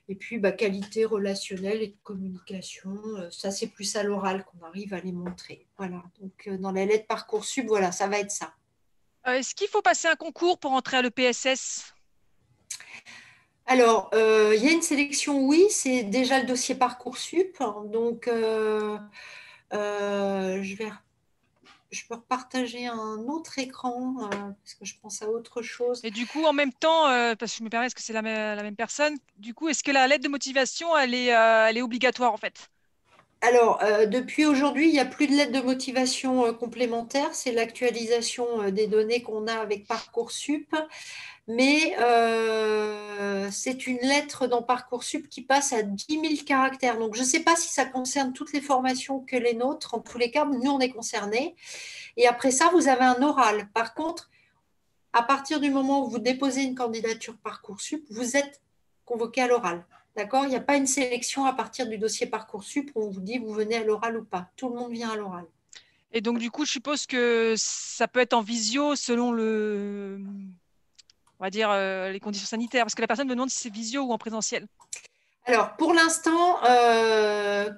Et puis, qualité relationnelle et de communication, ça, c'est plus à l'oral qu'on arrive à les montrer. Voilà, donc dans la lettre Parcoursup, voilà, ça va être ça. Est-ce qu'il faut passer un concours pour entrer à l'EPSS? Alors, il y a une sélection, oui, c'est déjà le dossier Parcoursup. Donc, je peux repartager un autre écran parce que je pense à autre chose. Et du coup, en même temps, parce que je me permets, est-ce que c'est la même personne? Du coup, est-ce que la lettre de motivation, elle est obligatoire en fait? Alors, depuis aujourd'hui, il n'y a plus de lettre de motivation complémentaire. C'est l'actualisation des données qu'on a avec Parcoursup. Mais c'est une lettre dans Parcoursup qui passe à 10 000 caractères. Donc, je ne sais pas si ça concerne toutes les formations que les nôtres. En tous les cas, nous, on est concernés. Et après ça, vous avez un oral. Par contre, à partir du moment où vous déposez une candidature Parcoursup, vous êtes convoqué à l'oral. D'accord? Il n'y a pas une sélection à partir du dossier Parcoursup où on vous dit vous venez à l'oral ou pas. Tout le monde vient à l'oral. Et donc, du coup, je suppose que ça peut être en visio selon on va dire, les conditions sanitaires, parce que la personne me demande si c'est visio ou en présentiel. Alors, pour l'instant,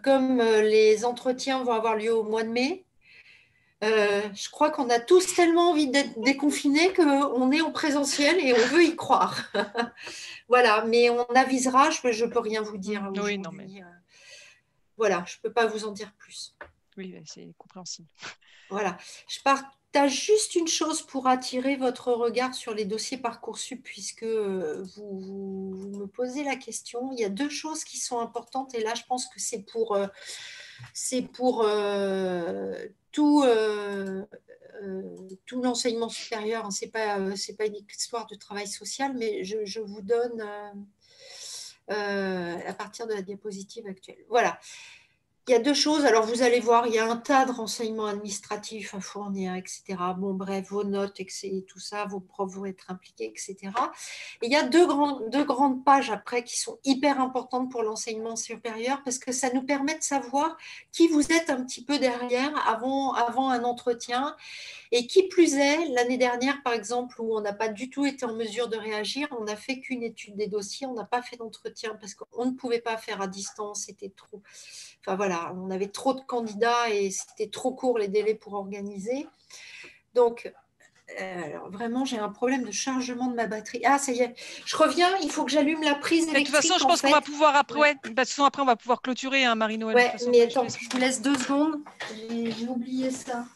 comme les entretiens vont avoir lieu au mois de mai, Je crois qu'on a tous tellement envie d'être déconfinés qu'on est en présentiel et on veut y croire. Voilà, mais on avisera, je ne peux rien vous dire Oui, non, mais aujourd'hui. Voilà, je ne peux pas vous en dire plus. oui, c'est compréhensible. Voilà. Je partage juste une chose pour attirer votre regard sur les dossiers Parcoursup, puisque vous me posez la question. Il y a deux choses qui sont importantes, et là, je pense que c'est pour tout l'enseignement supérieur. Hein. C'est pas une histoire de travail social, mais je vous donne à partir de la diapositive actuelle. Voilà. Il y a deux choses. Alors, vous allez voir, il y a un tas de renseignements administratifs à fournir, etc. Bon, bref, vos notes, etc., tout ça, vos profs vont être impliqués, etc. Et il y a deux grandes pages après qui sont hyper importantes pour l'enseignement supérieur parce que ça nous permet de savoir qui vous êtes un petit peu derrière avant un entretien. Et qui plus est, l'année dernière, par exemple, où on n'a pas du tout été en mesure de réagir, on n'a fait qu'une étude des dossiers, on n'a pas fait d'entretien parce qu'on ne pouvait pas faire à distance, c'était trop. Enfin voilà, on avait trop de candidats et c'était trop court les délais pour organiser. Donc, alors vraiment, j'ai un problème de chargement de ma batterie. Ah, ça y est, je reviens, il faut que j'allume la prise Mais de toute façon, électrique je en pense qu'on va fait. pouvoir après, Ouais, ouais, de toute façon, après, on va pouvoir clôturer, hein, Marie-Noël. De toute ouais, façon, mais ouais, attends, je vous laisse 2 secondes. J'ai oublié ça.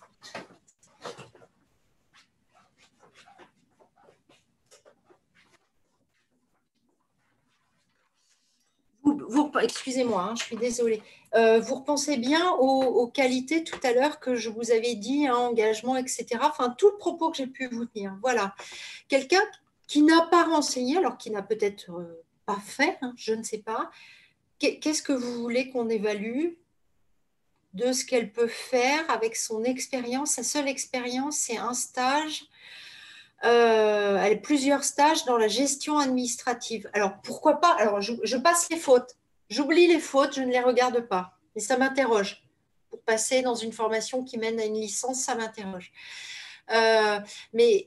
Excusez-moi, hein, je suis désolée. Vous repensez bien aux qualités tout à l'heure que je vous avais dit, hein, engagement, etc. Enfin, tout le propos que j'ai pu vous tenir. Voilà. Quelqu'un qui n'a pas renseigné, alors qui n'a peut-être pas fait, hein, je ne sais pas. Qu'est-ce que vous voulez qu'on évalue de ce qu'elle peut faire avec son expérience? Sa seule expérience, c'est un stage. Elle a plusieurs stages dans la gestion administrative. Alors, pourquoi pas? Alors, je passe les fautes. J'oublie les fautes, je ne les regarde pas. Mais ça m'interroge. Pour passer dans une formation qui mène à une licence, ça m'interroge. Mais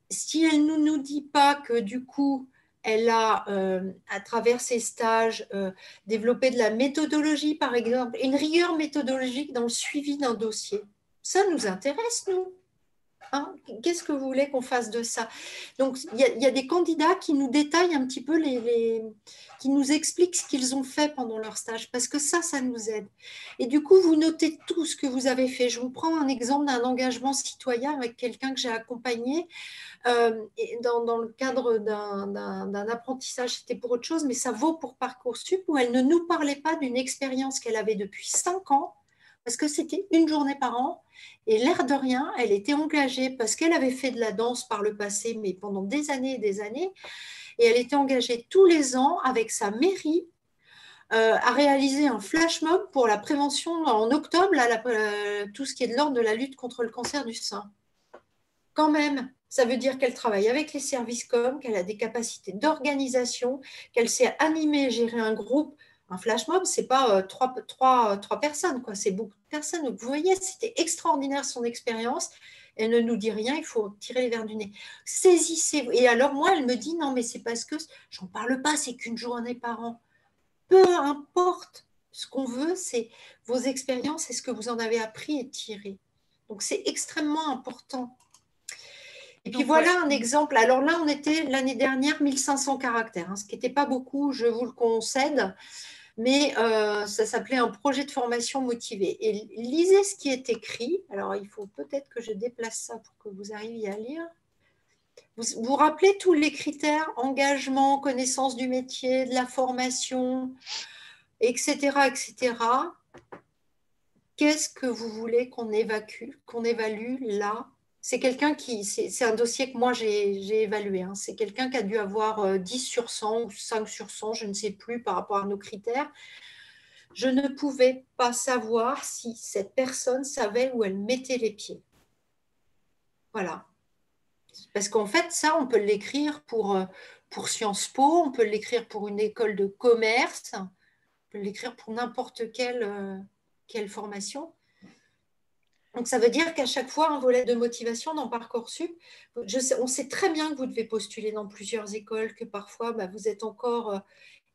si elle ne nous dit pas que du coup, elle a, à travers ses stages, développé de la méthodologie, par exemple, une rigueur méthodologique dans le suivi d'un dossier, ça nous intéresse, nous. Hein, qu'est-ce que vous voulez qu'on fasse de ça? Donc, il y a des candidats qui nous détaillent un petit peu qui nous expliquent ce qu'ils ont fait pendant leur stage, parce que ça nous aide. Et du coup, vous notez tout ce que vous avez fait. Je vous prends un exemple d'un engagement citoyen avec quelqu'un que j'ai accompagné dans le cadre d'un apprentissage. C'était pour autre chose, mais ça vaut pour Parcoursup, où elle ne nous parlait pas d'une expérience qu'elle avait depuis 5 ans, parce que c'était une journée par an. Et l'air de rien, elle était engagée parce qu'elle avait fait de la danse par le passé, mais pendant des années et des années. Et elle était engagée tous les ans avec sa mairie à réaliser un flash mob pour la prévention en octobre, tout ce qui est de l'ordre de la lutte contre le cancer du sein. Quand même, ça veut dire qu'elle travaille avec les services com, qu'elle a des capacités d'organisation, qu'elle sait animer, gérer un groupe. Un flash mob, c'est pas trois personnes, quoi. C'est beaucoup de personnes. Donc, vous voyez, c'était extraordinaire son expérience. Elle ne nous dit rien, il faut tirer les verres du nez. Saisissez. Et alors, moi, elle me dit non, mais c'est parce que j'en parle pas, c'est qu'une journée par an. Peu importe. Ce qu'on veut, c'est vos expériences et ce que vous en avez appris et tiré. Donc, c'est extrêmement important. Et puis donc, ouais. voilà un exemple. Alors là, on était l'année dernière 1500 caractères, hein, ce qui n'était pas beaucoup, je vous le concède, mais ça s'appelait un projet de formation motivé. Et lisez ce qui est écrit. Alors, il faut peut-être que je déplace ça pour que vous arriviez à lire. Vous vous rappelez tous les critères, engagement, connaissance du métier, de la formation, etc., etc. Qu'est-ce que vous voulez qu'on évalue là? C'est quelqu'un c'est un dossier que moi j'ai évalué. Hein. C'est quelqu'un qui a dû avoir 10 sur 100 ou 5 sur 100, je ne sais plus par rapport à nos critères. Je ne pouvais pas savoir si cette personne savait où elle mettait les pieds. Voilà. Parce qu'en fait, ça, on peut l'écrire pour Sciences Po, on peut l'écrire pour une école de commerce, on peut l'écrire pour n'importe quelle formation. Donc, ça veut dire qu'à chaque fois, un volet de motivation dans Parcoursup, on sait très bien que vous devez postuler dans plusieurs écoles, que parfois, vous êtes encore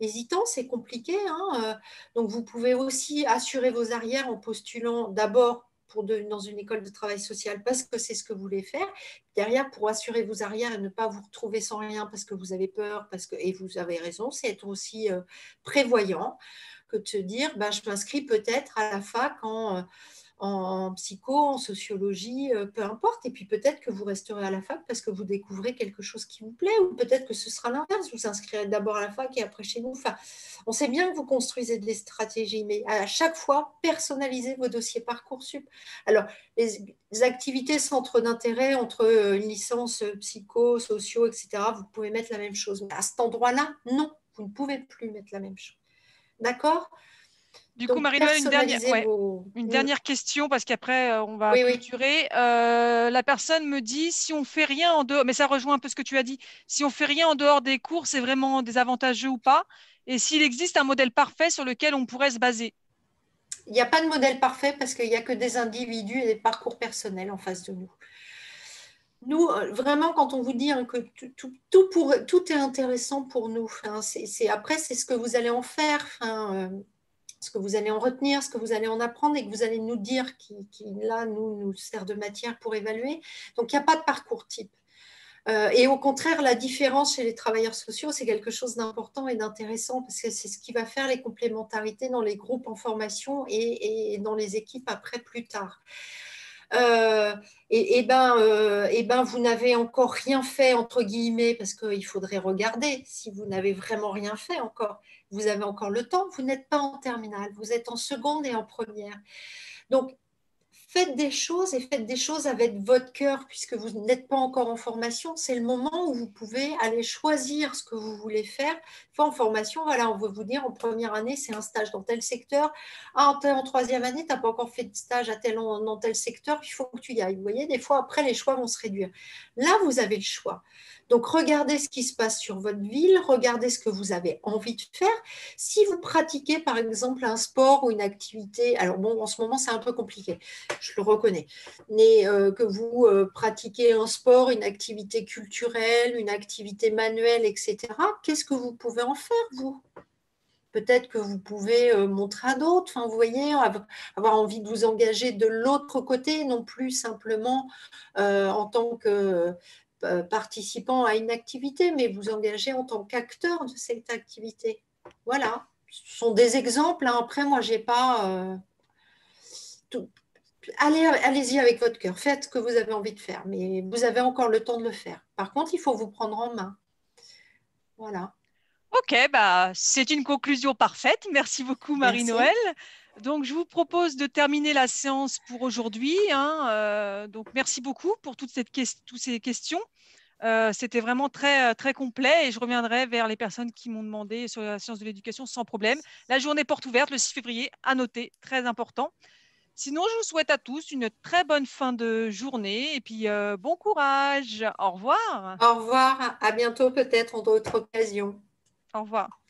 hésitant, c'est compliqué. Hein, donc, vous pouvez aussi assurer vos arrières en postulant d'abord dans une école de travail social parce que c'est ce que vous voulez faire. Derrière, pour assurer vos arrières et ne pas vous retrouver sans rien parce que vous avez peur, et vous avez raison, c'est être aussi prévoyant que de se dire, bah, je m'inscris peut-être à la fac en psycho, en sociologie, peu importe. Et puis peut-être que vous resterez à la fac parce que vous découvrez quelque chose qui vous plaît, ou peut-être que ce sera l'inverse, vous inscrirez d'abord à la fac et après chez nous. Enfin, on sait bien que vous construisez des stratégies, mais à chaque fois, personnalisez vos dossiers Parcoursup. Alors, les activités centres d'intérêt entre une licence psycho, sociaux, etc., vous pouvez mettre la même chose. Mais à cet endroit-là, non, vous ne pouvez plus mettre la même chose. D'accord? Du coup, Donc, Marie-Noël, personnalisez vos… une dernière question parce qu'après, on va Oui, oui. clôturer. La personne me dit, si on fait rien en dehors, mais ça rejoint un peu ce que tu as dit, si on fait rien en dehors des cours, c'est vraiment désavantageux ou pas? Et s'il existe un modèle parfait sur lequel on pourrait se baser? Il n'y a pas de modèle parfait parce qu'il n'y a que des individus et des parcours personnels en face de nous. Nous, vraiment, quand on vous dit hein, que tout est intéressant pour nous, hein, après, c'est ce que vous allez en faire, ce que vous allez en retenir, ce que vous allez en apprendre et que vous allez nous dire qui là, nous sert de matière pour évaluer. Donc, il n'y a pas de parcours type. Et au contraire, la différence chez les travailleurs sociaux, c'est quelque chose d'important et d'intéressant parce que c'est ce qui va faire les complémentarités dans les groupes en formation et dans les équipes après plus tard. Vous n'avez encore rien fait, entre guillemets, parce qu'il faudrait regarder si vous n'avez vraiment rien fait encore. Vous avez encore le temps, vous n'êtes pas en terminale, vous êtes en seconde et en première. Donc, faites des choses et faites des choses avec votre cœur puisque vous n'êtes pas encore en formation. C'est le moment où vous pouvez aller choisir ce que vous voulez faire. En formation, voilà, on veut vous dire en première année, c'est un stage dans tel secteur. Ah, en troisième année, tu n'as pas encore fait de stage dans tel secteur, il faut que tu y ailles. Vous voyez, des fois, après, les choix vont se réduire. Là, vous avez le choix. Donc, regardez ce qui se passe sur votre ville, regardez ce que vous avez envie de faire. Si vous pratiquez, par exemple, un sport ou une activité, alors bon, en ce moment, c'est un peu compliqué, je le reconnais, mais que vous pratiquez un sport, une activité culturelle, une activité manuelle, etc., qu'est-ce que vous pouvez en faire, vous? Peut-être que vous pouvez montrer à d'autres, enfin, vous voyez, avoir envie de vous engager de l'autre côté, non plus simplement en tant que participant à une activité, mais vous engager en tant qu'acteur de cette activité. Voilà, ce sont des exemples. Hein. Après, moi, j'ai pas… tout, allez-y avec votre cœur, faites ce que vous avez envie de faire, mais vous avez encore le temps de le faire. Par contre, il faut vous prendre en main. Voilà. Ok, bah, c'est une conclusion parfaite. Merci beaucoup, Marie-Noël. Merci. Donc, je vous propose de terminer la séance pour aujourd'hui, hein. Donc, merci beaucoup pour toutes ces questions. C'était vraiment très, très complet et je reviendrai vers les personnes qui m'ont demandé sur la science de l'éducation sans problème. La journée porte ouverte le 6 février, à noter, très important. Sinon, je vous souhaite à tous une très bonne fin de journée et puis bon courage. Au revoir. Au revoir. À bientôt peut-être en d'autres occasions. Au revoir.